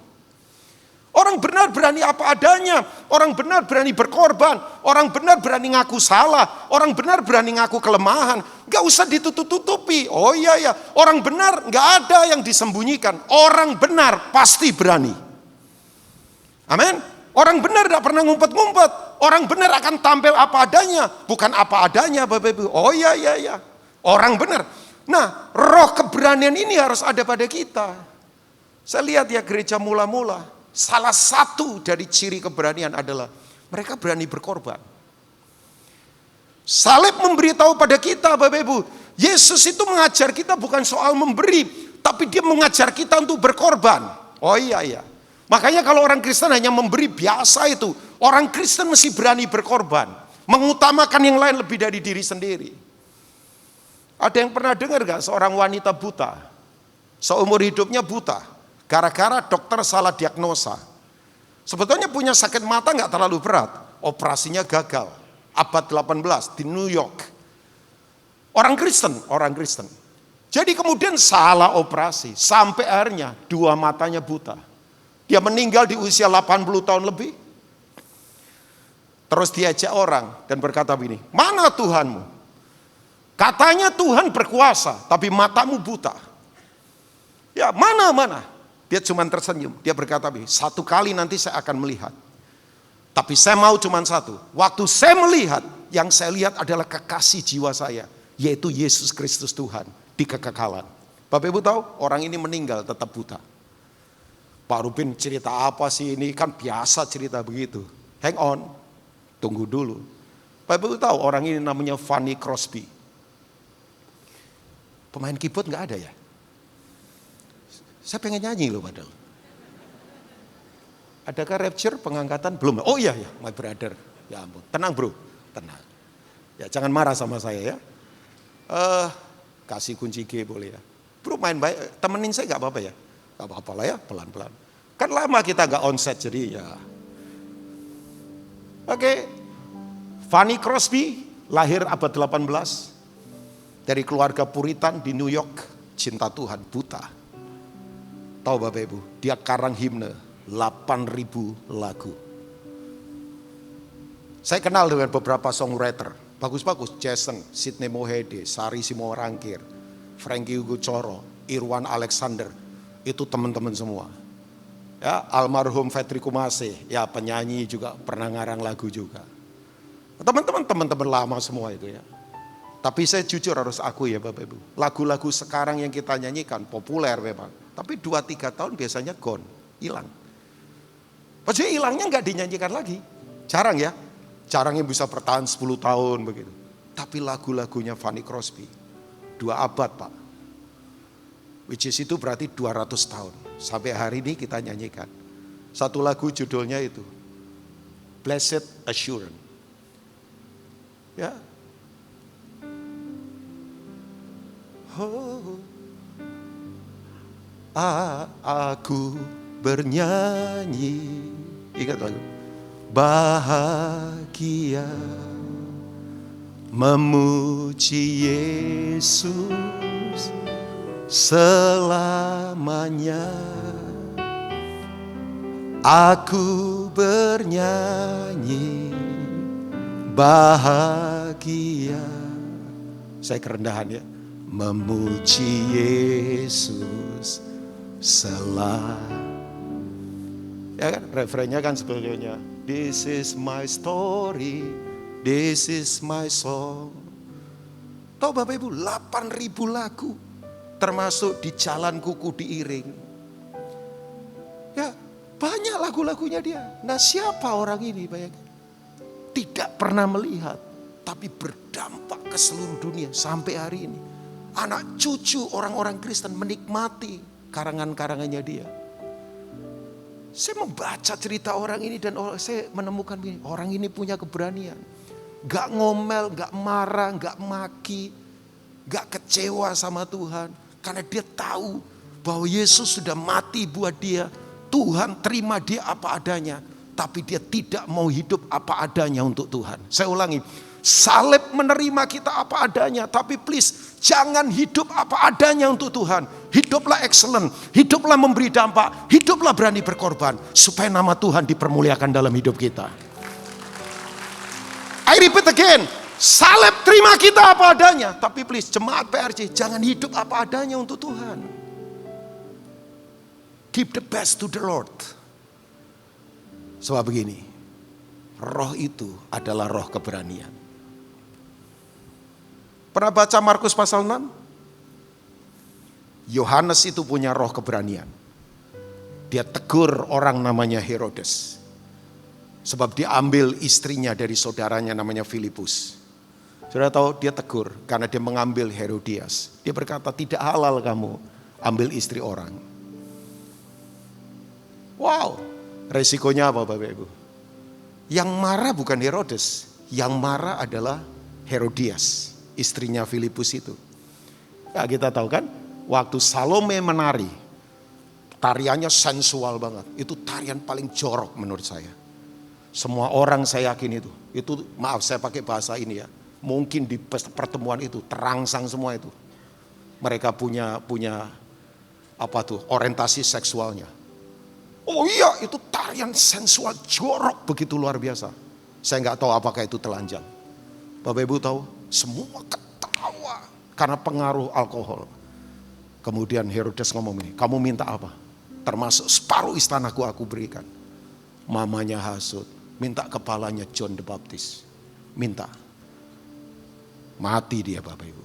Orang benar berani apa adanya. Orang benar berani berkorban. Orang benar berani ngaku salah. Orang benar berani ngaku kelemahan. Gak usah ditutup-tutupi. Oh iya ya, orang benar gak ada yang disembunyikan. Orang benar pasti berani. Amin. Orang benar gak pernah ngumpet-ngumpet. Orang benar akan tampil apa adanya. Bukan apa adanya Bapak Ibu. Oh iya. Orang benar. Nah, roh keberanian ini harus ada pada kita. Saya lihat ya gereja mula-mula, salah satu dari ciri keberanian adalah mereka berani berkorban. Salib memberitahu pada kita Bapak Ibu, Yesus itu mengajar kita bukan soal memberi, tapi dia mengajar kita untuk berkorban. Oh iya. Makanya kalau orang Kristen hanya memberi biasa itu, orang Kristen mesti berani berkorban. Mengutamakan yang lain lebih dari diri sendiri. Ada yang pernah dengar gak seorang wanita buta, seumur hidupnya buta, gara-gara dokter salah diagnosa. Sebetulnya punya sakit mata gak terlalu berat, operasinya gagal, abad 18 di New York. Orang Kristen. Jadi kemudian salah operasi, sampai akhirnya 2 matanya buta. Dia meninggal di usia 80 tahun lebih. Terus diajak orang dan berkata begini, mana Tuhanmu? Katanya Tuhan berkuasa, tapi matamu buta. Ya mana? Dia cuma tersenyum. Dia berkata, 1 kali nanti saya akan melihat. Tapi saya mau cuma 1. Waktu saya melihat, yang saya lihat adalah kekasih jiwa saya. Yaitu Yesus Kristus Tuhan di kekekalan. Bapak Ibu tahu, orang ini meninggal tetap buta. Pak Rubin cerita apa sih ini? Kan biasa cerita begitu. Hang on, tunggu dulu. Bapak Ibu tahu orang ini namanya Fanny Crosby. Pemain keyboard gak ada ya? Saya pengen nyanyi loh padahal. Adakah rapture pengangkatan? Belum. Oh iya, my brother. Ya ampun, tenang bro, tenang. Ya jangan marah sama saya ya. Kasih kunci G boleh ya. Bro main baik, temenin saya gak apa-apa ya? Gak apa-apa lah ya, pelan-pelan. Kan lama kita gak onset jadi ya. Oke. Fanny Crosby lahir abad 18 dari keluarga Puritan di New York. Cinta Tuhan, buta. Tahu Bapak Ibu, dia karang himne 8.000 lagu. Saya kenal dengan beberapa songwriter, bagus-bagus, Jason, Sidney Mohede, Sari Simorangkir, Frankie Hugo Coro, Irwan Alexander, itu teman-teman semua. Ya, almarhum Fetri Kumase, ya penyanyi juga pernah ngarang lagu juga. Teman-teman lama semua itu ya. Tapi saya jujur harus akui ya Bapak Ibu, lagu-lagu sekarang yang kita nyanyikan populer memang, tapi 2-3 tahun biasanya gone, hilang. Maksudnya hilangnya nggak dinyanyikan lagi, jarang ya. Jarang yang bisa bertahan 10 tahun begitu. Tapi lagu-lagunya Fanny Crosby 2 abad Pak. Which is itu berarti 200 tahun. Sampai hari ini kita nyanyikan. Satu lagu judulnya itu Blessed Assurance. Ya. Oh, aku bernyanyi. Ingat lagu. Bahagia memuji Yesus selamanya. Aku bernyanyi bahagia. Saya kerendahan ya. Memuji Yesus selamanya. Ya kan, refrennya kan sebelumnya. This is my story, this is my song. Tahu Bapak Ibu, 8.000 lagu, termasuk di jalan kuku diiring. Ya, banyak lagu-lagunya dia. Nah siapa orang ini bayangkan? Tidak pernah melihat, tapi berdampak ke seluruh dunia sampai hari ini. Anak cucu orang-orang Kristen menikmati karangan-karangannya dia. Saya membaca cerita orang ini dan saya menemukan begini, orang ini punya keberanian. Gak ngomel, gak marah, gak maki, gak kecewa sama Tuhan. Karena dia tahu bahwa Yesus sudah mati buat dia. Tuhan terima dia apa adanya. Tapi dia tidak mau hidup apa adanya untuk Tuhan. Saya ulangi, salib menerima kita apa adanya. Tapi please, jangan hidup apa adanya untuk Tuhan. Hiduplah excellent, hiduplah memberi dampak, hiduplah berani berkorban. Supaya nama Tuhan dipermuliakan dalam hidup kita. I repeat again, salib terima kita apa adanya. Tapi please, jemaat PRC, jangan hidup apa adanya untuk Tuhan. Give the best to the Lord. Sebab begini, roh itu adalah roh keberanian. Pernah baca Markus pasal 6? Yohanes itu punya roh keberanian. Dia tegur orang namanya Herodes. Sebab dia ambil istrinya dari saudaranya namanya Filipus. Saudara tahu dia tegur karena dia mengambil Herodias. Dia berkata tidak halal kamu ambil istri orang. Wow, resikonya apa Bapak Ibu? Yang marah bukan Herodes. Yang marah adalah Herodias, istrinya Filipus itu. Ya kita tahu kan, waktu Salome menari, tariannya sensual banget. Itu tarian paling jorok menurut saya. Semua orang saya yakin itu maaf saya pakai bahasa ini ya. Mungkin di pertemuan itu terangsang semua itu. Mereka punya apa tuh orientasi seksualnya. Oh iya itu tarian sensual jorok begitu luar biasa. Saya nggak tahu apakah itu telanjang. Bapak Ibu tahu semua ketawa karena pengaruh alkohol. Kemudian Herodes ngomong ini, kamu minta apa? Termasuk separuh istanaku aku berikan. Mamanya hasut, minta kepalanya John the Baptist. Minta. Mati dia Bapak Ibu.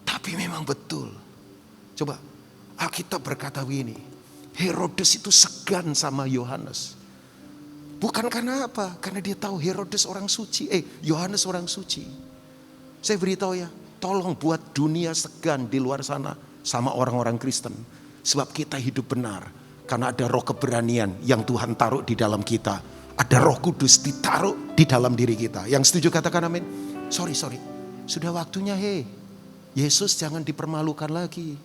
Tapi memang betul. Coba Alkitab berkata begini, Herodes itu segan sama Yohanes. Bukan karena apa? Karena dia tahu Herodes orang suci. Yohanes orang suci. Saya beritahu ya, tolong buat dunia segan di luar sana sama orang-orang Kristen. Sebab kita hidup benar. Karena ada roh keberanian yang Tuhan taruh di dalam kita. Ada roh kudus ditaruh di dalam diri kita. Yang setuju katakan amin. Sorry. Sudah waktunya Yesus jangan dipermalukan lagi.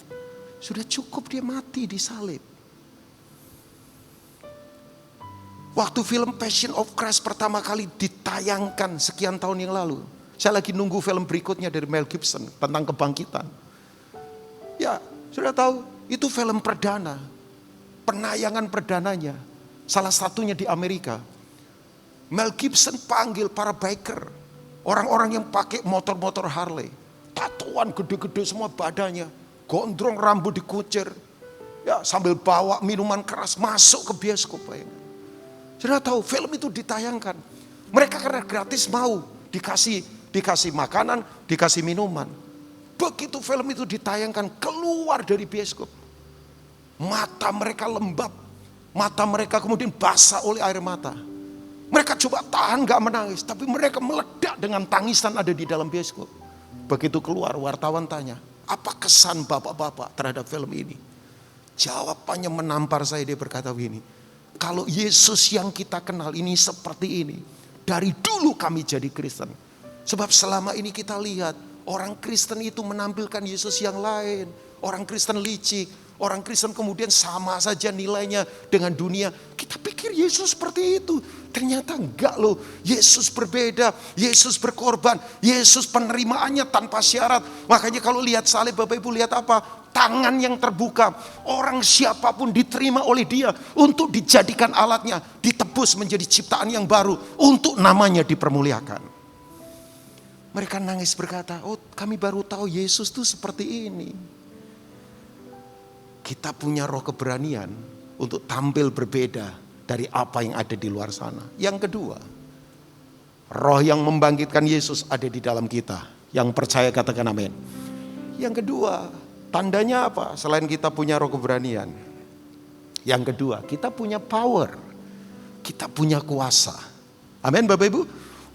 Sudah cukup dia mati di salib. Waktu film Passion of Christ pertama kali ditayangkan sekian tahun yang lalu. Saya lagi nunggu film berikutnya dari Mel Gibson tentang kebangkitan. Ya, sudah tahu itu film perdana. Penayangan perdananya. Salah satunya di Amerika. Mel Gibson panggil para biker. Orang-orang yang pakai motor-motor Harley. Tatuan gede-gede semua badannya. Gondrong rambut dikucir. Ya, sambil bawa minuman keras masuk ke bioskop. Sudah tahu film itu ditayangkan. Mereka karena gratis mau dikasih makanan, dikasih minuman. Begitu film itu ditayangkan keluar dari bioskop. Mata mereka lembab. Mata mereka kemudian basah oleh air mata. Mereka coba tahan gak menangis. Tapi mereka meledak dengan tangisan ada di dalam bioskop. Begitu keluar wartawan tanya, apa kesan bapak-bapak terhadap film ini? Jawabannya menampar saya, dia berkata begini, kalau Yesus yang kita kenal ini seperti ini, dari dulu kami jadi Kristen. Sebab selama ini kita lihat orang Kristen itu menampilkan Yesus yang lain. Orang Kristen licik, orang Kristen kemudian sama saja nilainya dengan dunia. Kita pikir Yesus seperti itu. Ternyata enggak loh. Yesus berbeda, Yesus berkorban, Yesus penerimaannya tanpa syarat. Makanya kalau lihat salib, Bapak Ibu lihat apa? Tangan yang terbuka. Orang siapapun diterima oleh dia untuk dijadikan alatnya, ditebus menjadi ciptaan yang baru untuk namanya dipermuliakan. Mereka nangis berkata, oh kami baru tahu Yesus tuh seperti ini. Kita punya roh keberanian untuk tampil berbeda dari apa yang ada di luar sana. Yang kedua, roh yang membangkitkan Yesus ada di dalam kita. Yang percaya katakan amin. Yang kedua, tandanya apa? Selain kita punya roh keberanian. Yang kedua, kita punya power. Kita punya kuasa. Amin Bapak Ibu?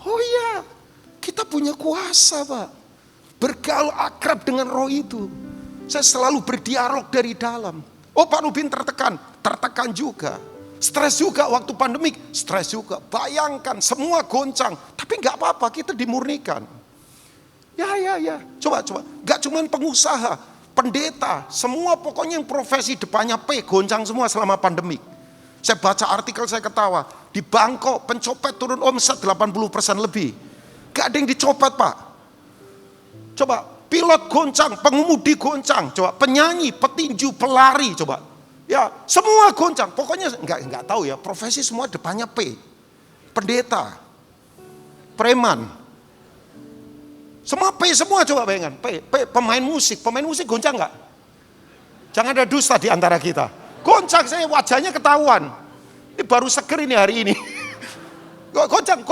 Oh iya, kita punya kuasa Pak. Bergaul akrab dengan roh itu. Saya selalu berdialog dari dalam. Oh Pak Rubin tertekan juga. Stres juga waktu pandemik, stres juga. Bayangkan semua goncang, tapi gak apa-apa kita dimurnikan. Ya. Coba. Gak cuman pengusaha, pendeta, semua pokoknya yang profesi depannya P, goncang semua selama pandemik. Saya baca artikel, saya ketawa. Di Bangkok pencopet turun omset 80% lebih. Gak ada yang dicopet Pak. Coba, pilot goncang, pengemudi goncang. Coba, penyanyi, petinju, pelari, coba. Ya, semua goncang. Pokoknya enggak tahu ya, profesi semua depannya P. Pendeta, preman. Semua P semua, coba bayangkan. P, pemain musik goncang enggak? Jangan ada dusta di antara kita. Goncang, saya wajahnya ketahuan. Ini baru seger ini hari ini. Goncang,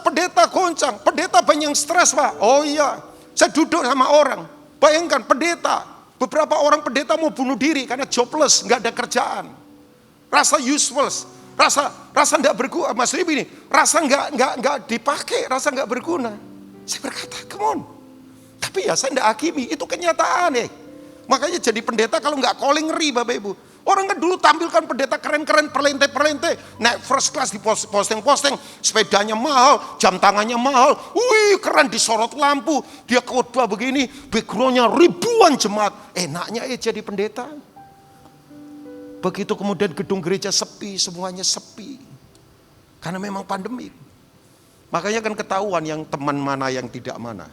pendeta goncang. Pendeta banyak yang stres Pak. Oh iya, saya duduk sama orang. Bayangkan pendeta. Beberapa orang pendeta mau bunuh diri karena jobless, nggak ada kerjaan, rasa useless, rasa nggak berguna. Mas Ribi ini, rasa nggak dipakai, rasa nggak berguna. Saya berkata, come on. Tapi ya saya nggak hakimi, itu kenyataan Makanya jadi pendeta kalau nggak calling ngeri Bapak Ibu. Orang kan dulu tampilkan pendeta keren-keren, perlente, naik first class di posting, sepedanya mahal, jam tangannya mahal, wih keren disorot lampu, dia khotbah begini, backgroundnya ribuan jemaat, enaknya jadi pendeta. Begitu kemudian gedung gereja sepi, semuanya sepi, karena memang pandemi. Makanya kan ketahuan yang teman mana yang tidak mana.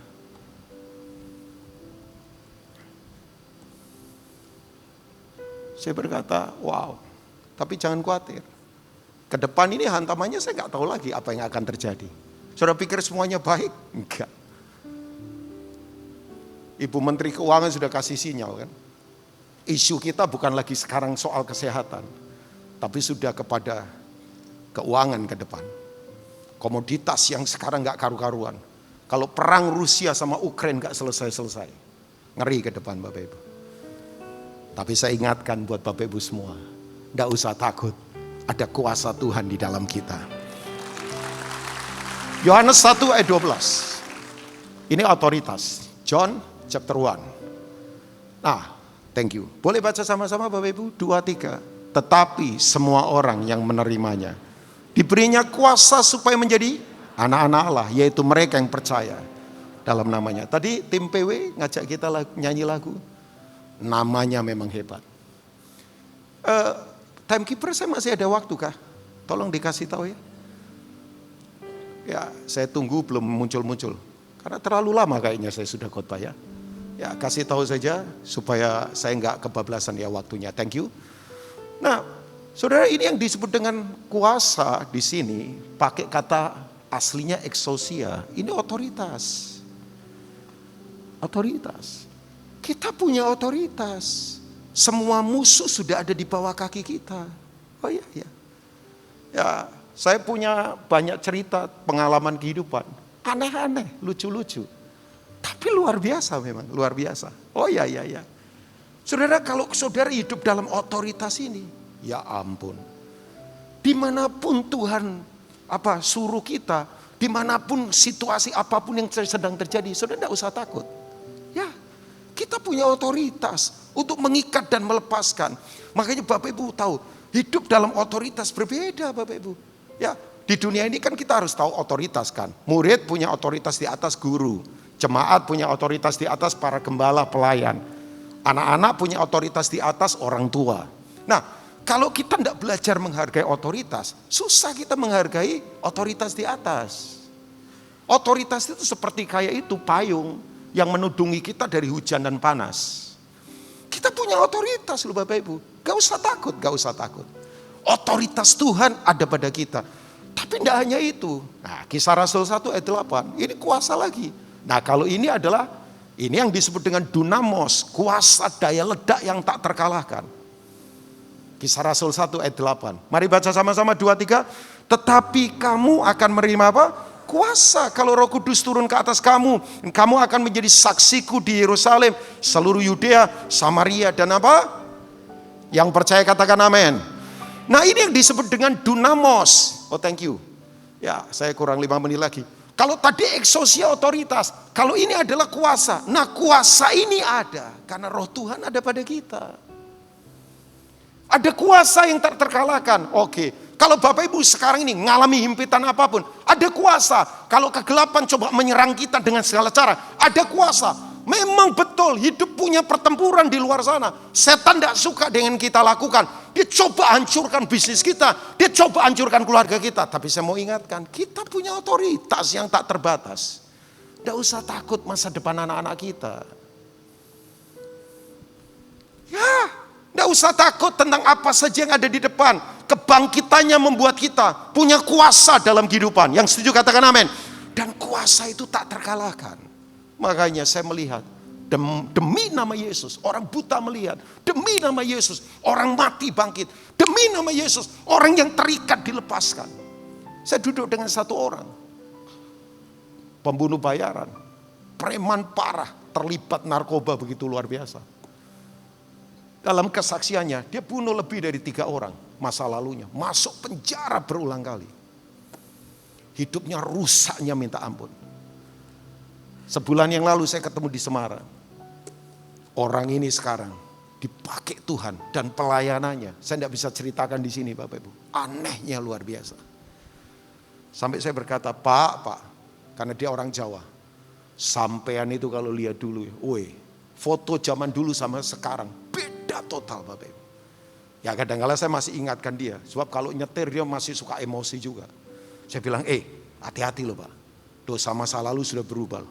Saya berkata, wow, tapi jangan khawatir. Ke depan ini hantamannya saya nggak tahu lagi apa yang akan terjadi. Saudara pikir semuanya baik? Enggak. Ibu Menteri Keuangan sudah kasih sinyal kan. Isu kita bukan lagi sekarang soal kesehatan, tapi sudah kepada keuangan ke depan. Komoditas yang sekarang nggak karu-karuan. Kalau perang Rusia sama Ukraina nggak selesai-selesai. Ngeri ke depan Bapak Ibu. Tapi saya ingatkan buat Bapak Ibu semua, gak usah takut, ada kuasa Tuhan di dalam kita. Yohanes 1 ayat 12, ini otoritas, John chapter 1. Nah, thank you. Boleh baca sama-sama Bapak Ibu, 2, 3. Tetapi semua orang yang menerimanya, diberinya kuasa supaya menjadi anak-anak Allah, yaitu mereka yang percaya dalam namanya. Tadi tim PW ngajak kita nyanyi lagu. Namanya memang hebat. Timekeeper saya masih ada waktu kah? Tolong dikasih tahu ya. Ya, saya tunggu belum muncul-muncul. Karena terlalu lama kayaknya saya sudah khotbah ya. Ya, kasih tahu saja supaya saya nggak kebablasan ya waktunya. Thank you. Nah, saudara, ini yang disebut dengan kuasa di sini pakai kata aslinya exousia. Ini otoritas. Otoritas. Kita punya otoritas. Semua musuh sudah ada di bawah kaki kita. Oh iya, ya. Ya, saya punya banyak cerita pengalaman kehidupan. Aneh-aneh, lucu-lucu. Tapi luar biasa memang, luar biasa. Oh iya, iya, iya. Saudara, kalau saudara hidup dalam otoritas ini, ya ampun. Dimanapun Tuhan suruh kita, dimanapun situasi apapun yang sedang terjadi, saudara tidak usah takut. Ya, kita punya otoritas untuk mengikat dan melepaskan. Makanya Bapak Ibu tahu, hidup dalam otoritas berbeda Bapak Ibu. Ya, di dunia ini kan kita harus tahu otoritas kan. Murid punya otoritas di atas guru. Jemaat punya otoritas di atas para gembala pelayan. Anak-anak punya otoritas di atas orang tua. Nah, kalau kita tidak belajar menghargai otoritas, susah kita menghargai otoritas di atas. Otoritas itu seperti kayak itu payung yang menudungi kita dari hujan dan panas. Kita punya otoritas loh Bapak Ibu. Gak usah takut, gak usah takut. Otoritas Tuhan ada pada kita. Tapi tidak hanya itu. Nah, Kisah Rasul 1 ayat 8, ini kuasa lagi. Nah, kalau ini adalah, ini yang disebut dengan dunamos, kuasa daya ledak yang tak terkalahkan. Kisah Rasul 1 ayat 8. Mari baca sama-sama 2, 3. Tetapi kamu akan menerima apa? Kuasa kalau Roh Kudus turun ke atas kamu. Kamu akan menjadi saksiku di Yerusalem, seluruh Yudea, Samaria dan apa? Yang percaya katakan amin. Nah, ini yang disebut dengan dunamos. Oh, thank you. Ya, saya kurang 5 menit lagi. Kalau tadi exousia otoritas, kalau ini adalah kuasa. Nah, kuasa ini ada karena Roh Tuhan ada pada kita. Ada kuasa yang tak terkalahkan. Oke, kalau Bapak Ibu sekarang ini ngalami himpitan apapun, ada kuasa. Kalau kegelapan coba menyerang kita dengan segala cara, ada kuasa. Memang betul hidup punya pertempuran di luar sana. Setan tidak suka dengan kita lakukan. Dia coba hancurkan bisnis kita. Dia coba hancurkan keluarga kita. Tapi saya mau ingatkan, kita punya otoritas yang tak terbatas. Tidak usah takut masa depan anak-anak kita. Ya, tidak usah takut tentang apa saja yang ada di depan. Kebangkitannya membuat kita punya kuasa dalam kehidupan. Yang setuju katakan amin. Dan kuasa itu tak terkalahkan. Makanya saya melihat demi nama Yesus orang buta melihat, demi nama Yesus orang mati bangkit, demi nama Yesus orang yang terikat dilepaskan. Saya duduk dengan satu orang pembunuh bayaran, preman parah, terlibat narkoba begitu luar biasa. Dalam kesaksiannya dia bunuh lebih dari 3 orang masa lalunya, masuk penjara berulang kali. Hidupnya rusaknya minta ampun. Sebulan yang lalu saya ketemu di Semarang. Orang ini sekarang dipakai Tuhan dan pelayanannya. Saya tidak bisa ceritakan di sini Bapak Ibu. Anehnya luar biasa. Sampai saya berkata, Pak, karena dia orang Jawa. Sampean itu kalau lihat dulu, foto zaman dulu sama sekarang beda total Bapak Ibu. Ya kadang-kadang saya masih ingatkan dia. Sebab kalau nyetir dia masih suka emosi juga. Saya bilang, hati-hati loh Pak. Dosa masa lalu sudah berubah.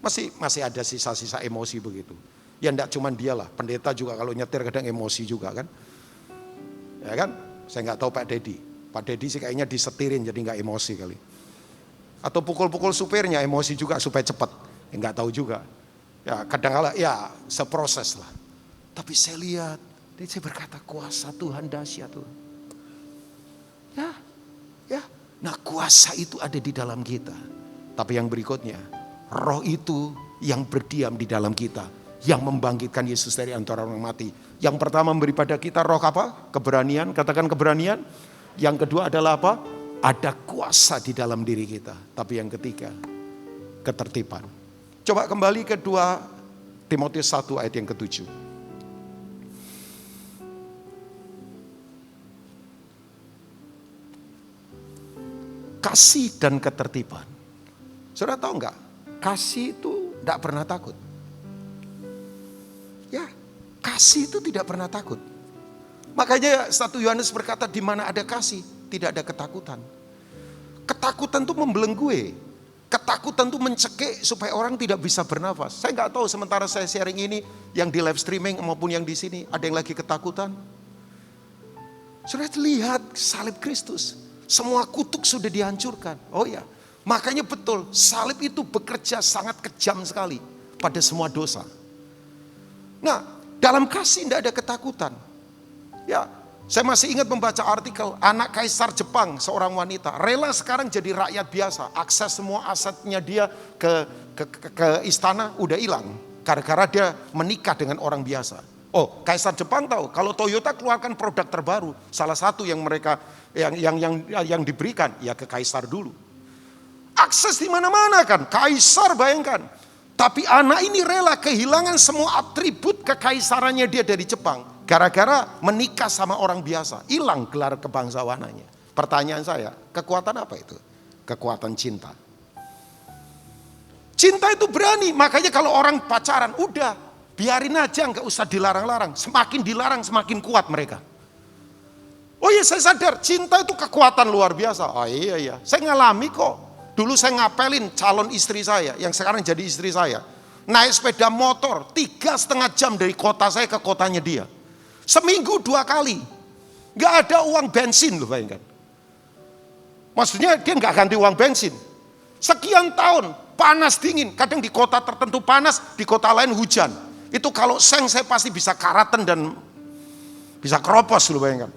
Masih ada sisa-sisa emosi begitu. Ya enggak cuma dialah, pendeta juga kalau nyetir kadang emosi juga kan. Ya kan? Saya enggak tahu Pak Dedi. Pak Dedi sih kayaknya disetirin jadi enggak emosi kali. Atau pukul-pukul supirnya emosi juga supaya cepat. Enggak tahu juga. Ya kadang-kala ya seproses lah. Tapi saya lihat, saya berkata kuasa Tuhan dahsyat Tuhan. Ya. Nah kuasa itu ada di dalam kita. Tapi yang berikutnya, Roh itu yang berdiam di dalam kita, yang membangkitkan Yesus dari antara orang mati. Yang pertama memberi pada kita roh apa? Keberanian, katakan keberanian. Yang kedua adalah apa? Ada kuasa di dalam diri kita. Tapi yang ketiga, ketertiban. Coba kembali ke 2 Timotius 1 ayat yang ke-7. Kasih dan ketertiban. Saudara tahu enggak? Kasih itu tidak pernah takut. Ya, kasih itu tidak pernah takut. Makanya 1 Yohanes berkata, di mana ada kasih, tidak ada ketakutan. Ketakutan itu membelenggu. Ketakutan itu mencekik supaya orang tidak bisa bernafas. Saya nggak tahu sementara saya sharing ini, yang di live streaming maupun yang di sini, ada yang lagi ketakutan. Sudah lihat salib Kristus. Semua kutuk sudah dihancurkan. Oh ya, makanya betul, salib itu bekerja sangat kejam sekali pada semua dosa. Nah, dalam kasih tidak ada ketakutan. Ya, saya masih ingat membaca artikel anak kaisar Jepang, seorang wanita, rela sekarang jadi rakyat biasa. Akses semua asetnya dia ke istana udah hilang. Gara-gara dia menikah dengan orang biasa. Oh, kaisar Jepang tahu kalau Toyota keluarkan produk terbaru, salah satu yang mereka yang diberikan ya ke kaisar dulu. Akses di mana-mana kan, kaisar bayangkan. Tapi anak ini rela kehilangan semua atribut kekaisarannya dia dari Jepang gara-gara menikah sama orang biasa, hilang gelar kebangsawanannya. Pertanyaan saya, kekuatan apa itu? Kekuatan cinta. Cinta itu berani, makanya kalau orang pacaran udah biarin aja, nggak usah dilarang-larang. Semakin dilarang semakin kuat mereka. Oh iya, saya sadar cinta itu kekuatan luar biasa. Oh iya, saya ngalami kok. Dulu saya ngapelin calon istri saya, yang sekarang jadi istri saya. Naik sepeda motor 3,5 jam dari kota saya ke kotanya dia. Seminggu 2 kali. Nggak ada uang bensin loh, bayangkan. Maksudnya dia nggak ganti uang bensin. Sekian tahun, panas dingin. Kadang di kota tertentu panas, di kota lain hujan. Itu kalau seng saya pasti bisa karatan dan bisa keropos loh, bayangkan.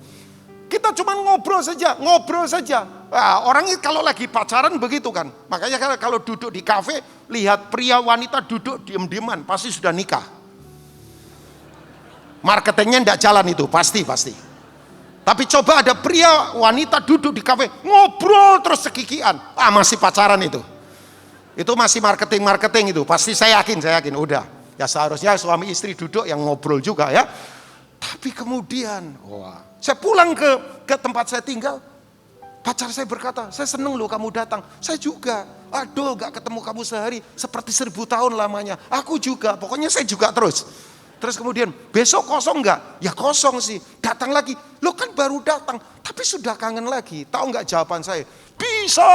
Kita cuma ngobrol saja. Nah, orang itu kalau lagi pacaran begitu kan. Makanya kalau duduk di kafe, lihat pria wanita duduk diem-dieman, pasti sudah nikah. Marketingnya tidak jalan itu, pasti. Tapi coba ada pria wanita duduk di kafe, ngobrol terus sekikian. Masih pacaran itu. Itu masih marketing itu. Pasti saya yakin, udah. Ya seharusnya suami istri duduk yang ngobrol juga ya. Tapi kemudian, saya pulang ke tempat saya tinggal. Pacar saya berkata, saya seneng loh kamu datang. Saya juga. Aduh, gak ketemu kamu sehari, seperti 1000 tahun lamanya. Aku juga, pokoknya saya juga terus. Terus kemudian, besok kosong gak? Ya kosong sih. Datang lagi, lo kan baru datang, tapi sudah kangen lagi. Tahu gak jawaban saya? Bisa.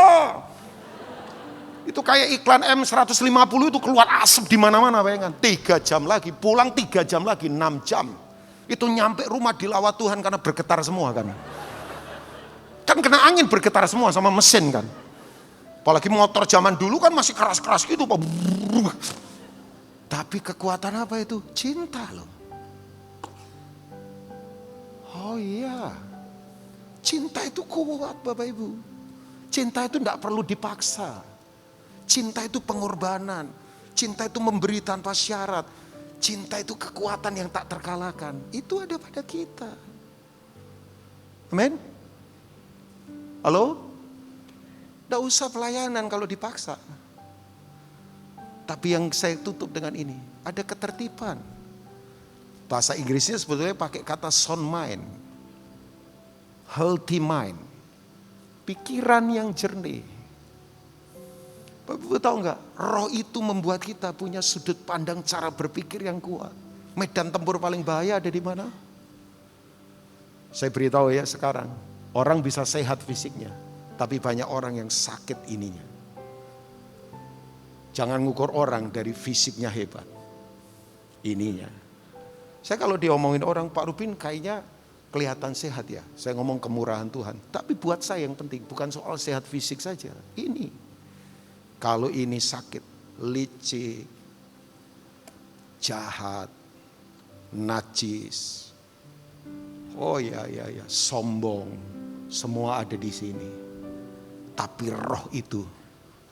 Itu kayak iklan M150 itu keluar asap di mana-mana, bayangkan. 3 jam lagi, pulang 3 jam lagi, 6 jam. Itu nyampe rumah dilawat Tuhan karena bergetar semua kan. Kan kena angin bergetar semua sama mesin kan. Apalagi motor zaman dulu kan masih keras-keras gitu. Tapi kekuatan apa itu? Cinta loh. Oh iya. Cinta itu kuat Bapak Ibu. Cinta itu tidak perlu dipaksa. Cinta itu pengorbanan. Cinta itu memberi tanpa syarat. Cinta itu kekuatan yang tak terkalahkan. Itu ada pada kita. Amin. Halo? Tidak usah pelayanan kalau dipaksa. Tapi yang saya tutup dengan ini, ada ketertiban. Bahasa Inggrisnya sebetulnya pakai kata sound mind. Healthy mind. Pikiran yang jernih. Bapak tahu enggak? Roh itu membuat kita punya sudut pandang cara berpikir yang kuat. Medan tempur paling bahaya ada di mana? Saya beritahu ya sekarang. Orang bisa sehat fisiknya, tapi banyak orang yang sakit ininya. Jangan ngukur orang dari fisiknya hebat. Ininya. Saya kalau diomongin orang, Pak Rubin kayaknya kelihatan sehat ya. Saya ngomong kemurahan Tuhan. Tapi buat saya yang penting bukan soal sehat fisik saja. Ini. Kalau ini sakit, licik, jahat, najis. Oh ya, sombong. Semua ada di sini. Tapi roh itu,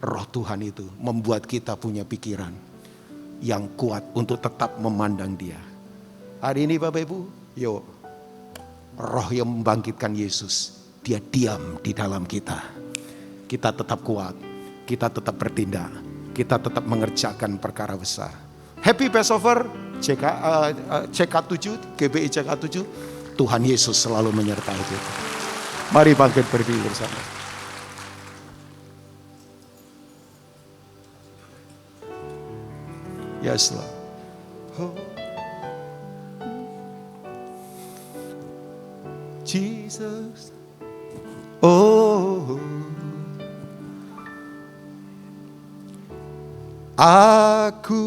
roh Tuhan itu membuat kita punya pikiran yang kuat untuk tetap memandang Dia. Hari ini Bapak Ibu, yuk, roh yang membangkitkan Yesus, Dia diam di dalam kita. Kita tetap kuat, kita tetap bertindak, kita tetap mengerjakan perkara besar. Happy Passover, CK7, GBI CK7, Tuhan Yesus selalu menyertai kita. Mari bangkit berdiri bersama. Yes Lord. Oh. Jesus. Oh. Aku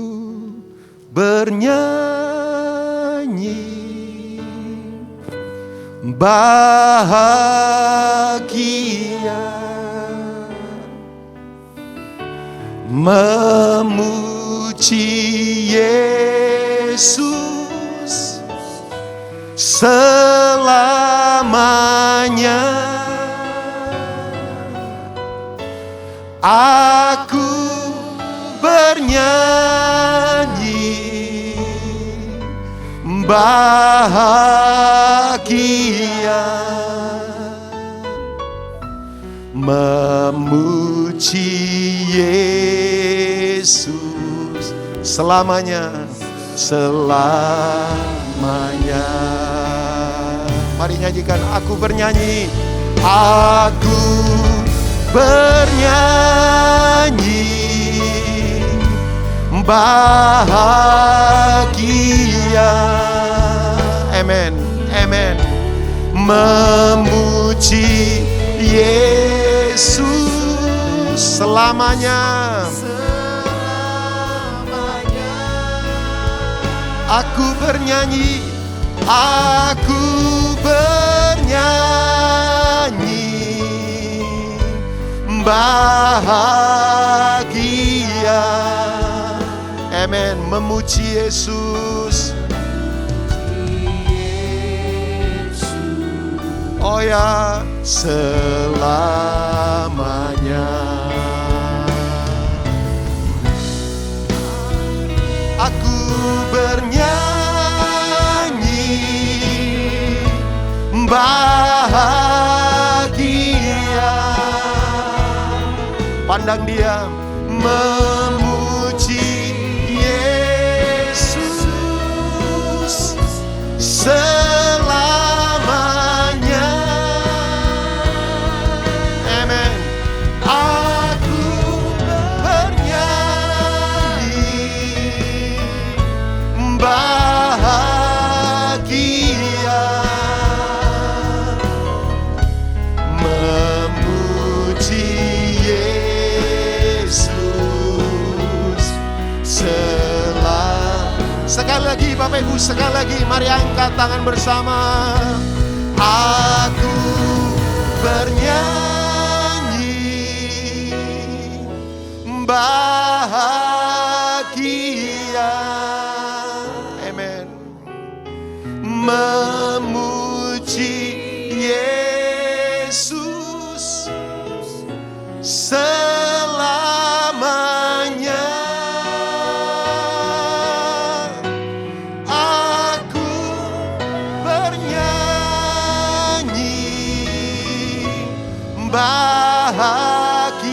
bernyanyi bahagia memuji Yesus selamanya. Aku bernyanyi bahagia memuji Yesus selamanya, selamanya. Mari nyanyikan, aku bernyanyi, aku bernyanyi bahagia, amen, amen, memuji Yesus selamanya, selamanya. Aku bernyanyi, aku bernyanyi bahagia, amen, memuji Yesus. Oh ya, selamanya. Aku bernyanyi bahagia, pandang dia, memuji Yesus selamanya, amen. Aku bernyanyi bahagia memuji Yesus sekali lagi Bapak Ibu, sekali lagi mari angkat tangan bersama. Aku bernyanyi bahagia, amen, memuji Yesus selamanya. Aku bernyanyi bahagia,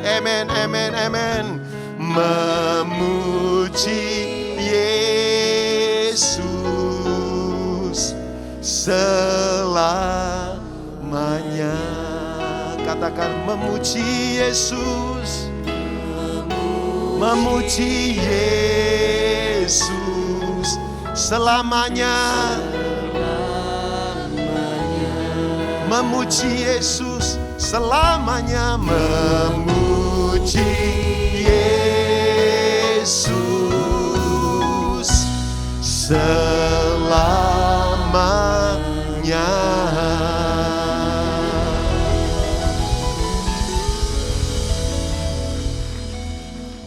amen, amen, amen, memuji Yesus selamanya. Katakan, memuji Yesus, memuji Yesus selamanya, memuji Yesus selamanya, memuji Yesus selamanya.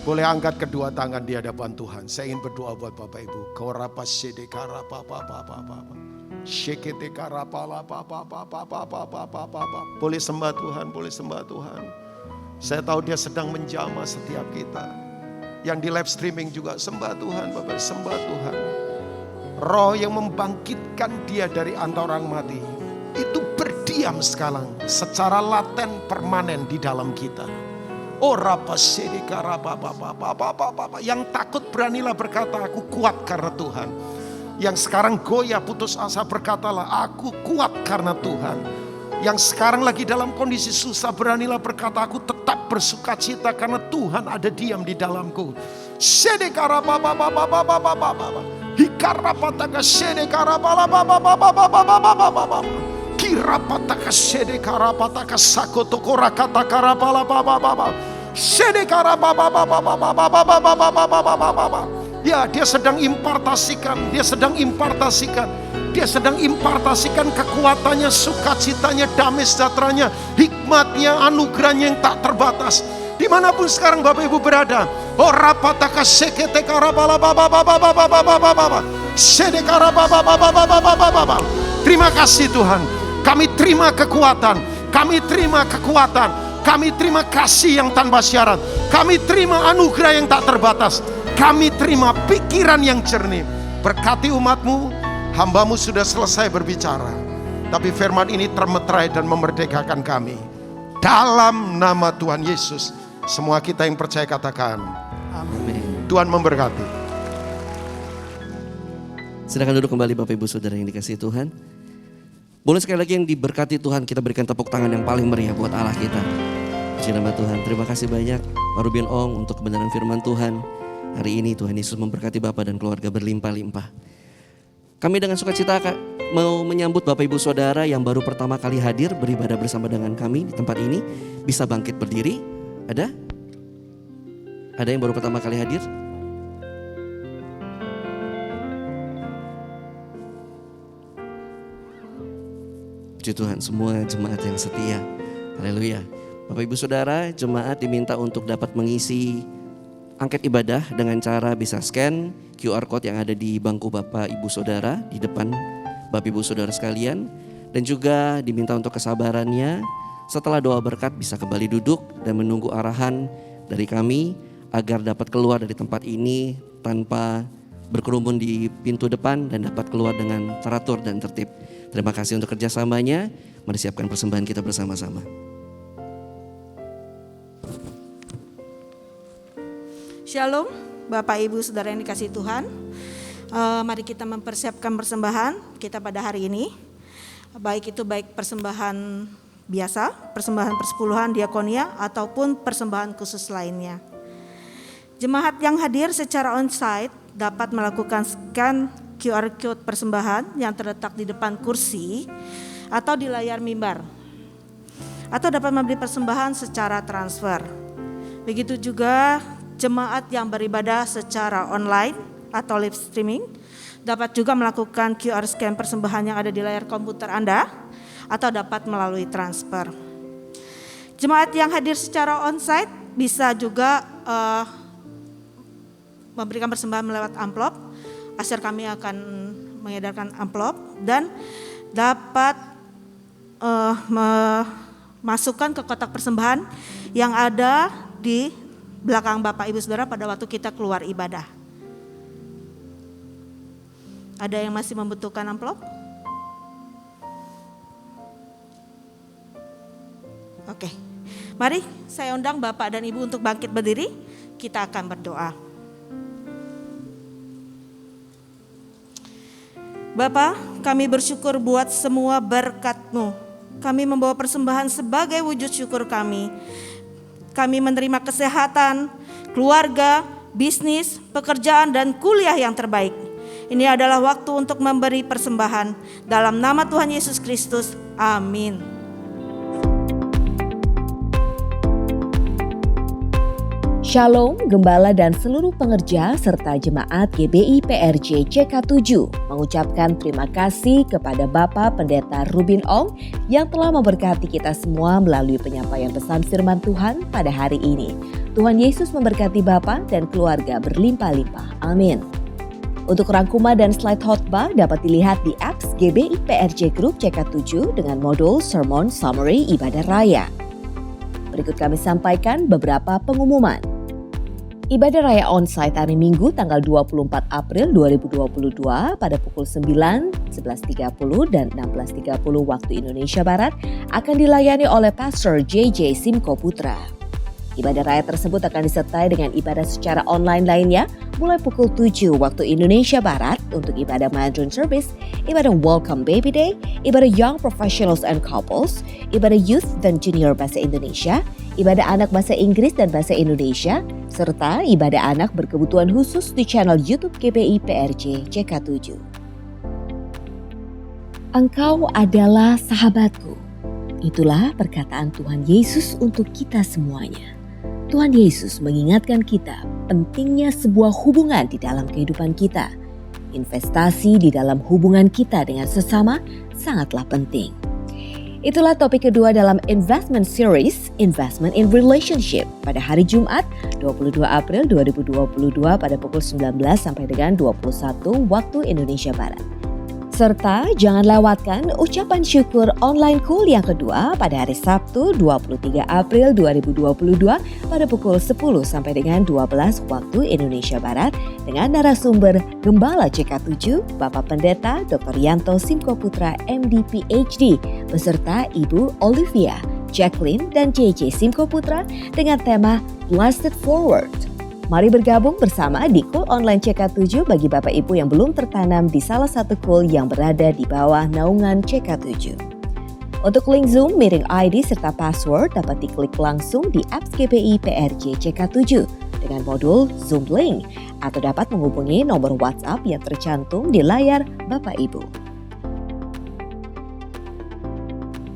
Boleh angkat kedua tangan di hadapan Tuhan. Saya ingin berdoa buat Bapak Ibu. Boleh sembah Tuhan, boleh sembah Tuhan. Saya tahu Dia sedang menjamah setiap kita. Yang di live streaming juga sembah Tuhan, Bapak, sembah Tuhan. Roh yang membangkitkan Dia dari antara orang mati itu berdiam sekarang secara laten permanen di dalam kita. Oh rapasedika rapapapapapapapa. Yang takut beranilah berkata, aku kuat karena Tuhan. Yang sekarang goyah putus asa berkatalah, aku kuat karena Tuhan. Yang sekarang lagi dalam kondisi susah, beranilah berkata, aku tetap bersuka cita karena Tuhan ada diam di dalamku. Ya, dia sedang impartasikan, dia sedang impartasikan kekuatannya, sukacitanya, damai sejahteranya, hikmatnya, anugerahnya yang tak terbatas. Dimanapun sekarang Bapak Ibu berada, oh rapataka sekete karabala baba baba baba baba baba sedekara baba baba baba baba. Terima kasih Tuhan, kami terima kekuatan, kami terima kekuatan, kami terima kasih yang tanpa syarat, kami terima anugerah yang tak terbatas, kami terima pikiran yang jernih. Berkati umat-Mu, hamba-Mu sudah selesai berbicara, tapi firman ini termeterai dan memerdekakan kami. Dalam nama Tuhan Yesus, semua kita yang percaya katakan amin. Tuhan memberkati. Silakan duduk kembali Bapak Ibu Saudara yang dikasihi Tuhan. Boleh sekali lagi yang diberkati Tuhan, kita berikan tepuk tangan yang paling meriah buat Allah kita. Puji nama Tuhan. Terima kasih banyak Pak Ruben Ong untuk kebenaran firman Tuhan. Hari ini Tuhan Yesus memberkati Bapak dan keluarga berlimpah-limpah. Kami dengan sukacita mau menyambut Bapak Ibu Saudara yang baru pertama kali hadir beribadah bersama dengan kami di tempat ini. Bisa bangkit berdiri? Ada? Ada yang baru pertama kali hadir? Puji Tuhan, semua jemaat yang setia. Haleluya. Bapak Ibu Saudara, jemaat diminta untuk dapat mengisi angket ibadah dengan cara bisa scan QR code yang ada di bangku Bapak Ibu Saudara di depan Bapak Ibu Saudara sekalian. Dan juga diminta untuk kesabarannya, setelah doa berkat bisa kembali duduk dan menunggu arahan dari kami agar dapat keluar dari tempat ini tanpa berkerumun di pintu depan dan dapat keluar dengan teratur dan tertib. Terima kasih untuk kerjasamanya. Mari siapkan persembahan kita bersama-sama. Shalom, Bapak Ibu Saudara yang dikasihi Tuhan. Mari kita mempersiapkan persembahan kita pada hari ini. Baik persembahan biasa, persembahan persepuluhan diakonia, ataupun persembahan khusus lainnya. Jemaat yang hadir secara onsite dapat melakukan scan QR code persembahan yang terletak di depan kursi atau di layar mimbar, atau dapat memberi persembahan secara transfer. Begitu juga jemaat yang beribadah secara online atau live streaming dapat juga melakukan QR scan persembahan yang ada di layar komputer Anda, atau dapat melalui transfer. Jemaat yang hadir secara onsite bisa juga memberikan persembahan lewat amplop. Asir kami akan mengedarkan amplop dan dapat memasukkan ke kotak persembahan yang ada di belakang Bapak Ibu Saudara pada waktu kita keluar ibadah. Ada yang masih membutuhkan amplop? Oke, mari saya undang Bapak dan Ibu untuk bangkit berdiri. Kita akan berdoa. Bapa, kami bersyukur buat semua berkat-Mu. Kami membawa persembahan sebagai wujud syukur kami. Kami menerima kesehatan, keluarga, bisnis, pekerjaan, dan kuliah yang terbaik. Ini adalah waktu untuk memberi persembahan. Dalam nama Tuhan Yesus Kristus, amin. Shalom, Gembala dan seluruh pengerja serta jemaat GBI PRJ CK7 mengucapkan terima kasih kepada Bapak Pendeta Ruben Ong yang telah memberkati kita semua melalui penyampaian pesan firman Tuhan pada hari ini. Tuhan Yesus memberkati Bapak dan keluarga berlimpah-limpah. Amin. Untuk rangkuman dan slide khotbah dapat dilihat di apps GBI PRJ Group CK7 dengan modul Sermon Summary Ibadah Raya. Berikut kami sampaikan beberapa pengumuman. Ibadah Raya Onsite hari Minggu tanggal 24 April 2022 pada pukul 9, 11.30 dan 16.30 waktu Indonesia Barat akan dilayani oleh Pastor JJ Simko Putra. Ibadah raya tersebut akan disertai dengan ibadah secara online lainnya mulai pukul 7 waktu Indonesia Barat untuk ibadah Mandarin Service, ibadah Welcome Baby Day, ibadah Young Professionals and Couples, ibadah Youth dan Junior Bahasa Indonesia, ibadah anak Bahasa Inggris dan Bahasa Indonesia, serta ibadah anak berkebutuhan khusus di channel YouTube GBI PRJ CK7. Engkau adalah sahabatku. Itulah perkataan Tuhan Yesus untuk kita semuanya. Tuhan Yesus mengingatkan kita pentingnya sebuah hubungan di dalam kehidupan kita. Investasi di dalam hubungan kita dengan sesama sangatlah penting. Itulah topik kedua dalam Investment Series, Investment in Relationship pada hari Jumat 22 April 2022 pada pukul 19 sampai dengan 21 waktu Indonesia Barat. Serta jangan lewatkan ucapan syukur online cool yang kedua pada hari Sabtu 23 April 2022 pada pukul 10 sampai dengan 12 waktu Indonesia Barat dengan narasumber Gembala CK7 Bapak Pendeta Dr. Yanto Simko Putra MD PhD beserta Ibu Olivia, Jacqueline dan JJ Simko Putra dengan tema Blessed Forward. Mari bergabung bersama di Cool Online CK7 bagi Bapak Ibu yang belum tertanam di salah satu Cool yang berada di bawah naungan CK7. Untuk link Zoom, meeting ID serta password dapat diklik langsung di apps GBI PRJ CK7 dengan modul Zoom Link atau dapat menghubungi nomor WhatsApp yang tercantum di layar Bapak Ibu.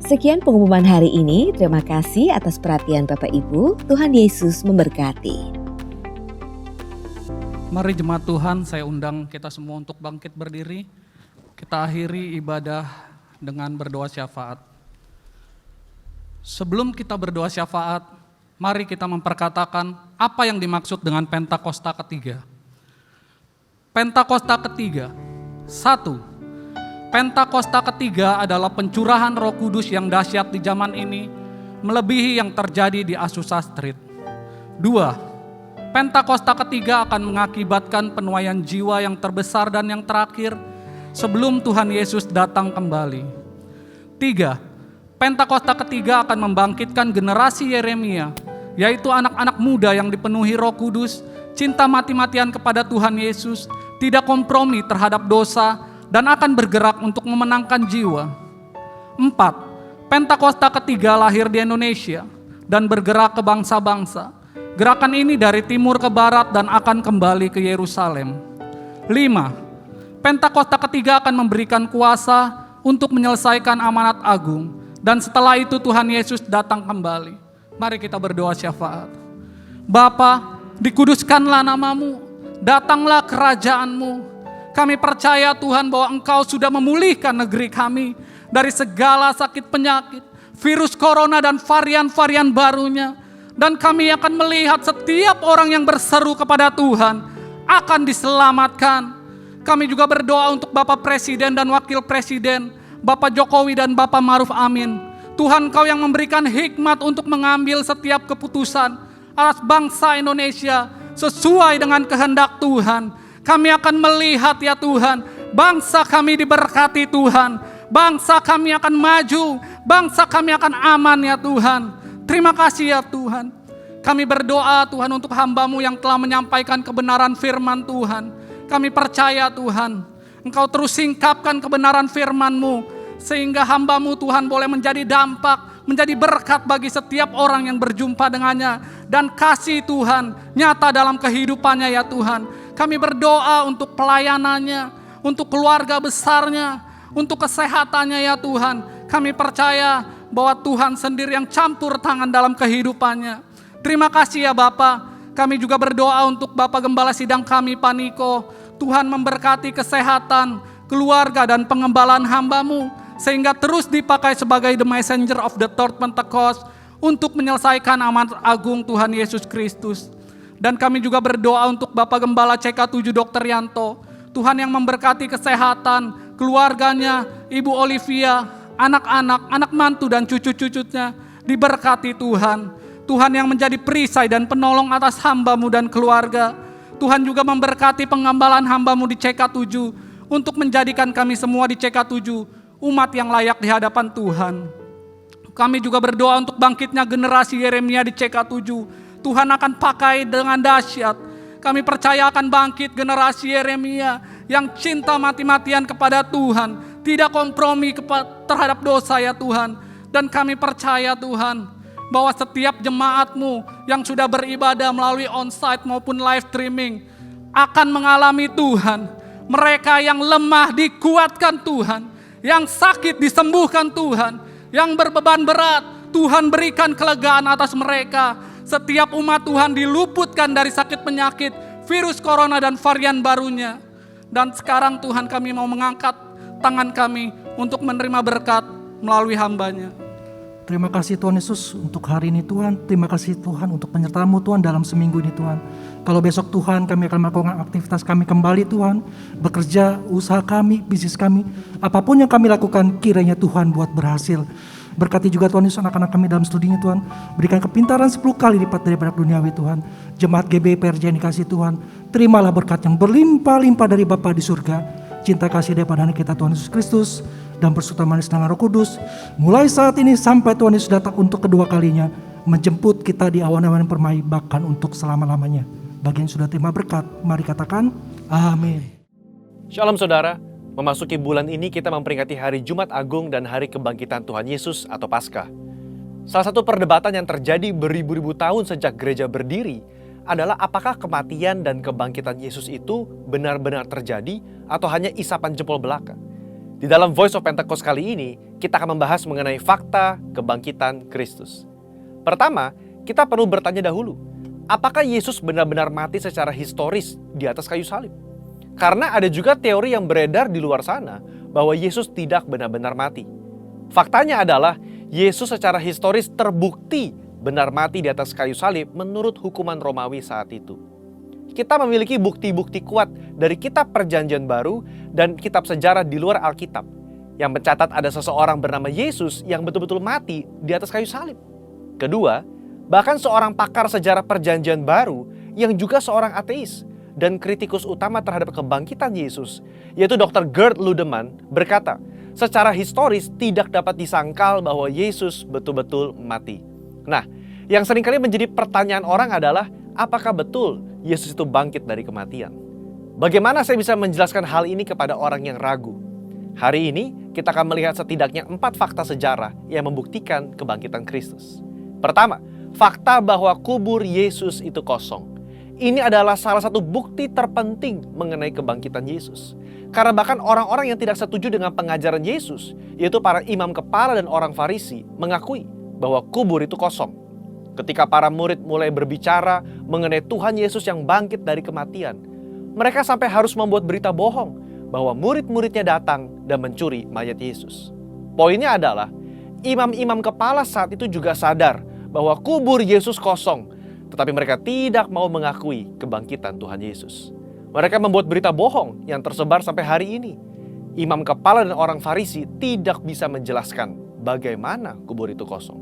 Sekian pengumuman hari ini. Terima kasih atas perhatian Bapak Ibu. Tuhan Yesus memberkati. Mari jemaat Tuhan, saya undang kita semua untuk bangkit berdiri. Kita akhiri ibadah dengan berdoa syafaat. Sebelum kita berdoa syafaat, mari kita memperkatakan apa yang dimaksud dengan Pentakosta ketiga. Pentakosta ketiga, 1. Pentakosta ketiga adalah pencurahan Roh Kudus yang dahsyat di zaman ini, melebihi yang terjadi di Azusa Street. 2. Pentakosta ketiga akan mengakibatkan penuaian jiwa yang terbesar dan yang terakhir sebelum Tuhan Yesus datang kembali. 3. Pentakosta ketiga akan membangkitkan generasi Yeremia, yaitu anak-anak muda yang dipenuhi Roh Kudus, cinta mati-matian kepada Tuhan Yesus, tidak kompromi terhadap dosa, dan akan bergerak untuk memenangkan jiwa. 4. Pentakosta ketiga lahir di Indonesia dan bergerak ke bangsa-bangsa. Gerakan ini dari timur ke barat dan akan kembali ke Yerusalem. 5. Pentakosta ketiga akan memberikan kuasa untuk menyelesaikan amanat agung. Dan setelah itu Tuhan Yesus datang kembali. Mari kita berdoa syafaat. Bapa, dikuduskanlah namamu, datanglah kerajaanmu. Kami percaya Tuhan bahwa Engkau sudah memulihkan negeri kami dari segala sakit penyakit, virus corona dan varian-varian barunya. Dan kami akan melihat setiap orang yang berseru kepada Tuhan akan diselamatkan. Kami juga berdoa untuk Bapak Presiden dan Wakil Presiden, Bapak Jokowi dan Bapak Maruf Amin. Tuhan, Kau yang memberikan hikmat untuk mengambil setiap keputusan atas bangsa Indonesia sesuai dengan kehendak Tuhan. Kami akan melihat ya Tuhan, bangsa kami diberkati Tuhan. Bangsa kami akan maju, bangsa kami akan aman ya Tuhan. Terima kasih ya Tuhan. Kami berdoa Tuhan untuk hamba-Mu yang telah menyampaikan kebenaran firman Tuhan. Kami percaya Tuhan, Engkau terus singkapkan kebenaran firman-Mu, sehingga hamba-Mu Tuhan boleh menjadi dampak, menjadi berkat bagi setiap orang yang berjumpa dengannya. Dan kasih Tuhan nyata dalam kehidupannya ya Tuhan. Kami berdoa untuk pelayanannya, untuk keluarga besarnya, untuk kesehatannya ya Tuhan. Kami percaya bahwa Tuhan sendiri yang campur tangan dalam kehidupannya. Terima kasih ya Bapa. Kami juga berdoa untuk Bapak Gembala Sidang kami Pak Niko. Tuhan memberkati kesehatan, keluarga dan pengembalaan hamba-Mu, sehingga terus dipakai sebagai the messenger of the third Pentecost untuk menyelesaikan amanat agung Tuhan Yesus Kristus. Dan kami juga berdoa untuk Bapak Gembala CK7 Dr. Yanto. Tuhan yang memberkati kesehatan, keluarganya, Ibu Olivia, anak-anak, anak mantu dan cucu-cucunya diberkati Tuhan. Tuhan yang menjadi perisai dan penolong atas hamba-Mu dan keluarga. Tuhan juga memberkati pengembalaan hamba-Mu di CK7 untuk menjadikan kami semua di CK7 umat yang layak di hadapan Tuhan. Kami juga berdoa untuk bangkitnya generasi Yeremia di CK7 Tuhan akan pakai dengan dahsyat. Kami percaya akan bangkit generasi Yeremia yang cinta mati-matian kepada Tuhan, tidak kompromi terhadap dosa ya Tuhan. Dan kami percaya Tuhan, bahwa setiap jemaat-Mu yang sudah beribadah melalui onsite maupun live streaming akan mengalami Tuhan. Mereka yang lemah dikuatkan Tuhan, yang sakit disembuhkan Tuhan, yang berbeban berat Tuhan berikan kelegaan atas mereka. Setiap umat Tuhan diluputkan dari sakit penyakit, virus corona dan varian barunya. Dan sekarang Tuhan kami mau mengangkat tangan kami untuk menerima berkat melalui hamba-Nya. Terima kasih Tuhan Yesus untuk hari ini Tuhan. Terima kasih Tuhan untuk penyertaan-Mu Tuhan dalam seminggu ini Tuhan. Kalau besok Tuhan kami akan melakukan aktivitas kami kembali Tuhan. Bekerja, usaha kami, bisnis kami. Apapun yang kami lakukan kiranya Tuhan buat berhasil. Berkati juga Tuhan Yesus anak-anak kami dalam studinya Tuhan. Berikan kepintaran 10 kali lipat daripada duniawi Tuhan. Jemaat GBI PRJ yang dikasih Tuhan. Terimalah berkat yang berlimpah-limpah dari Bapa di surga. Cinta kasih daripada anak kita Tuhan Yesus Kristus. Dan persekutuan manis dengan Roh Kudus. Mulai saat ini sampai Tuhan Yesus datang untuk kedua kalinya. Menjemput kita di awan-awan permai bahkan untuk selama-lamanya. Bagi yang sudah terima berkat, mari katakan amin. Shalom saudara, memasuki bulan ini kita memperingati hari Jumat Agung dan hari kebangkitan Tuhan Yesus atau Paskah. Salah satu perdebatan yang terjadi beribu-ribu tahun sejak gereja berdiri adalah apakah kematian dan kebangkitan Yesus itu benar-benar terjadi atau hanya isapan jempol belaka. Di dalam Voice of Pentecost kali ini, kita akan membahas mengenai fakta kebangkitan Kristus. Pertama, kita perlu bertanya dahulu, apakah Yesus benar-benar mati secara historis di atas kayu salib? Karena ada juga teori yang beredar di luar sana bahwa Yesus tidak benar-benar mati. Faktanya adalah Yesus secara historis terbukti benar mati di atas kayu salib menurut hukuman Romawi saat itu. Kita memiliki bukti-bukti kuat dari kitab Perjanjian Baru dan kitab sejarah di luar Alkitab yang mencatat ada seseorang bernama Yesus yang betul-betul mati di atas kayu salib. Kedua, bahkan seorang pakar sejarah Perjanjian Baru yang juga seorang ateis dan kritikus utama terhadap kebangkitan Yesus, yaitu Dr. Gerd Ludemann, berkata, secara historis tidak dapat disangkal bahwa Yesus betul-betul mati. Nah, yang seringkali menjadi pertanyaan orang adalah, apakah betul Yesus itu bangkit dari kematian? Bagaimana saya bisa menjelaskan hal ini kepada orang yang ragu? Hari ini kita akan melihat setidaknya 4 fakta sejarah yang membuktikan kebangkitan Kristus. Pertama, fakta bahwa kubur Yesus itu kosong. Ini adalah salah satu bukti terpenting mengenai kebangkitan Yesus. Karena bahkan orang-orang yang tidak setuju dengan pengajaran Yesus, yaitu para imam kepala dan orang Farisi, mengakui bahwa kubur itu kosong. Ketika para murid mulai berbicara mengenai Tuhan Yesus yang bangkit dari kematian, mereka sampai harus membuat berita bohong bahwa murid-muridnya datang dan mencuri mayat Yesus. Poinnya adalah, imam-imam kepala saat itu juga sadar bahwa kubur Yesus kosong, tetapi mereka tidak mau mengakui kebangkitan Tuhan Yesus. Mereka membuat berita bohong yang tersebar sampai hari ini. Imam kepala dan orang Farisi tidak bisa menjelaskan bagaimana kubur itu kosong.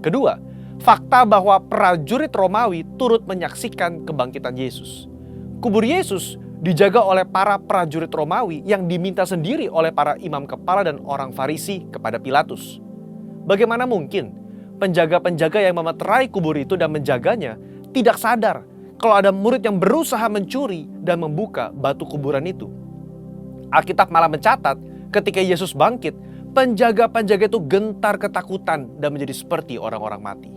Kedua, fakta bahwa prajurit Romawi turut menyaksikan kebangkitan Yesus. Kubur Yesus dijaga oleh para prajurit Romawi yang diminta sendiri oleh para imam kepala dan orang Farisi kepada Pilatus. Bagaimana mungkin penjaga-penjaga yang memeterai kubur itu dan menjaganya tidak sadar kalau ada murid yang berusaha mencuri dan membuka batu kuburan itu? Alkitab malah mencatat ketika Yesus bangkit, penjaga-penjaga itu gentar ketakutan dan menjadi seperti orang-orang mati.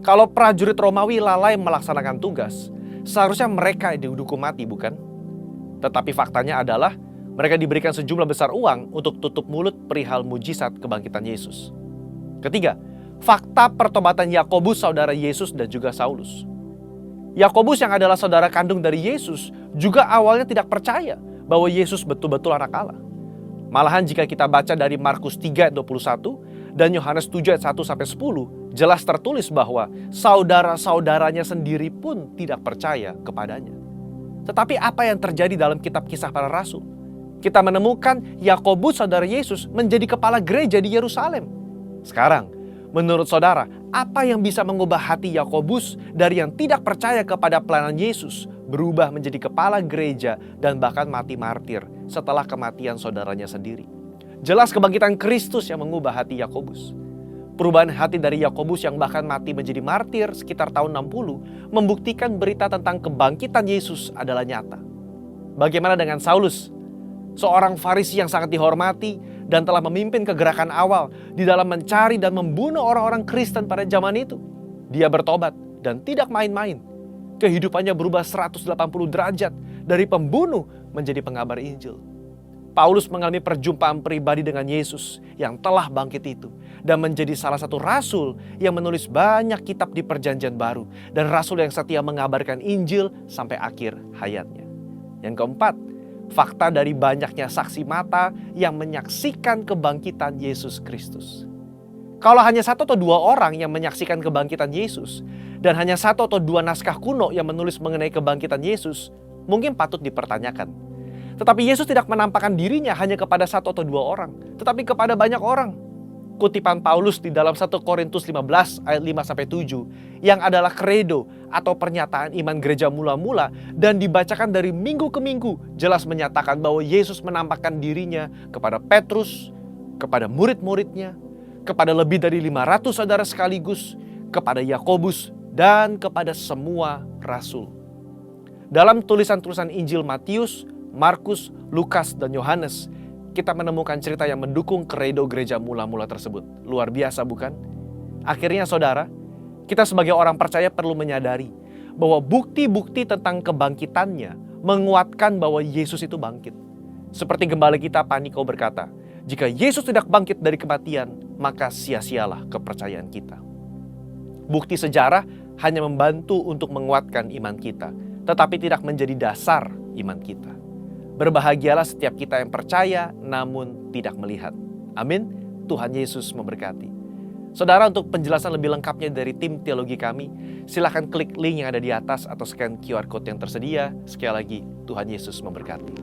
Kalau prajurit Romawi lalai melaksanakan tugas, seharusnya mereka dihukum mati, bukan? Tetapi faktanya adalah mereka diberikan sejumlah besar uang untuk tutup mulut perihal mujizat kebangkitan Yesus. Ketiga, fakta pertobatan Yakobus saudara Yesus dan juga Saulus. Yakobus yang adalah saudara kandung dari Yesus juga awalnya tidak percaya bahwa Yesus betul-betul anak Allah. Malahan jika kita baca dari Markus 3 ayat 21 dan Yohanes 7 ayat 1-10, jelas tertulis bahwa saudara-saudaranya sendiri pun tidak percaya kepadanya. Tetapi apa yang terjadi dalam kitab Kisah Para Rasul? Kita menemukan Yakobus saudara Yesus menjadi kepala gereja di Yerusalem. Sekarang, menurut saudara, apa yang bisa mengubah hati Yakobus dari yang tidak percaya kepada pelayanan Yesus berubah menjadi kepala gereja dan bahkan mati martir setelah kematian saudaranya sendiri? Jelas kebangkitan Kristus yang mengubah hati Yakobus. Perubahan hati dari Yakobus yang bahkan mati menjadi martir sekitar tahun 60 membuktikan berita tentang kebangkitan Yesus adalah nyata. Bagaimana dengan Saulus? Seorang Farisi yang sangat dihormati dan telah memimpin kegerakan awal di dalam mencari dan membunuh orang-orang Kristen pada zaman itu. Dia bertobat dan tidak main-main. Kehidupannya berubah 180 derajat dari pembunuh menjadi pengabar Injil. Paulus mengalami perjumpaan pribadi dengan Yesus yang telah bangkit itu dan menjadi salah satu rasul yang menulis banyak kitab di Perjanjian Baru dan rasul yang setia mengabarkan Injil sampai akhir hayatnya. Yang keempat, fakta dari banyaknya saksi mata yang menyaksikan kebangkitan Yesus Kristus. Kalau hanya 1 atau 2 orang yang menyaksikan kebangkitan Yesus dan hanya 1 atau 2 naskah kuno yang menulis mengenai kebangkitan Yesus, mungkin patut dipertanyakan. Tetapi Yesus tidak menampakkan dirinya hanya kepada 1 atau 2 orang, tetapi kepada banyak orang. Kutipan Paulus di dalam 1 Korintus 15 ayat 5-7 yang adalah kredo atau pernyataan iman gereja mula-mula dan dibacakan dari minggu ke minggu jelas menyatakan bahwa Yesus menampakkan dirinya kepada Petrus, kepada murid-muridnya, kepada lebih dari 500 saudara sekaligus, kepada Yakobus, dan kepada semua rasul. Dalam tulisan-tulisan Injil Matius, Markus, Lukas, dan Yohanes, kita menemukan cerita yang mendukung kredo gereja mula-mula tersebut. Luar biasa bukan? Akhirnya saudara, kita sebagai orang percaya perlu menyadari bahwa bukti-bukti tentang kebangkitannya menguatkan bahwa Yesus itu bangkit. Seperti gembala kita Paniko berkata, jika Yesus tidak bangkit dari kematian, maka sia-sialah kepercayaan kita. Bukti sejarah hanya membantu untuk menguatkan iman kita, tetapi tidak menjadi dasar iman kita. Berbahagialah setiap kita yang percaya namun tidak melihat. Amin. Tuhan Yesus memberkati. Saudara, untuk penjelasan lebih lengkapnya dari tim teologi kami, silakan klik link yang ada di atas atau scan QR code yang tersedia. Sekali lagi, Tuhan Yesus memberkati.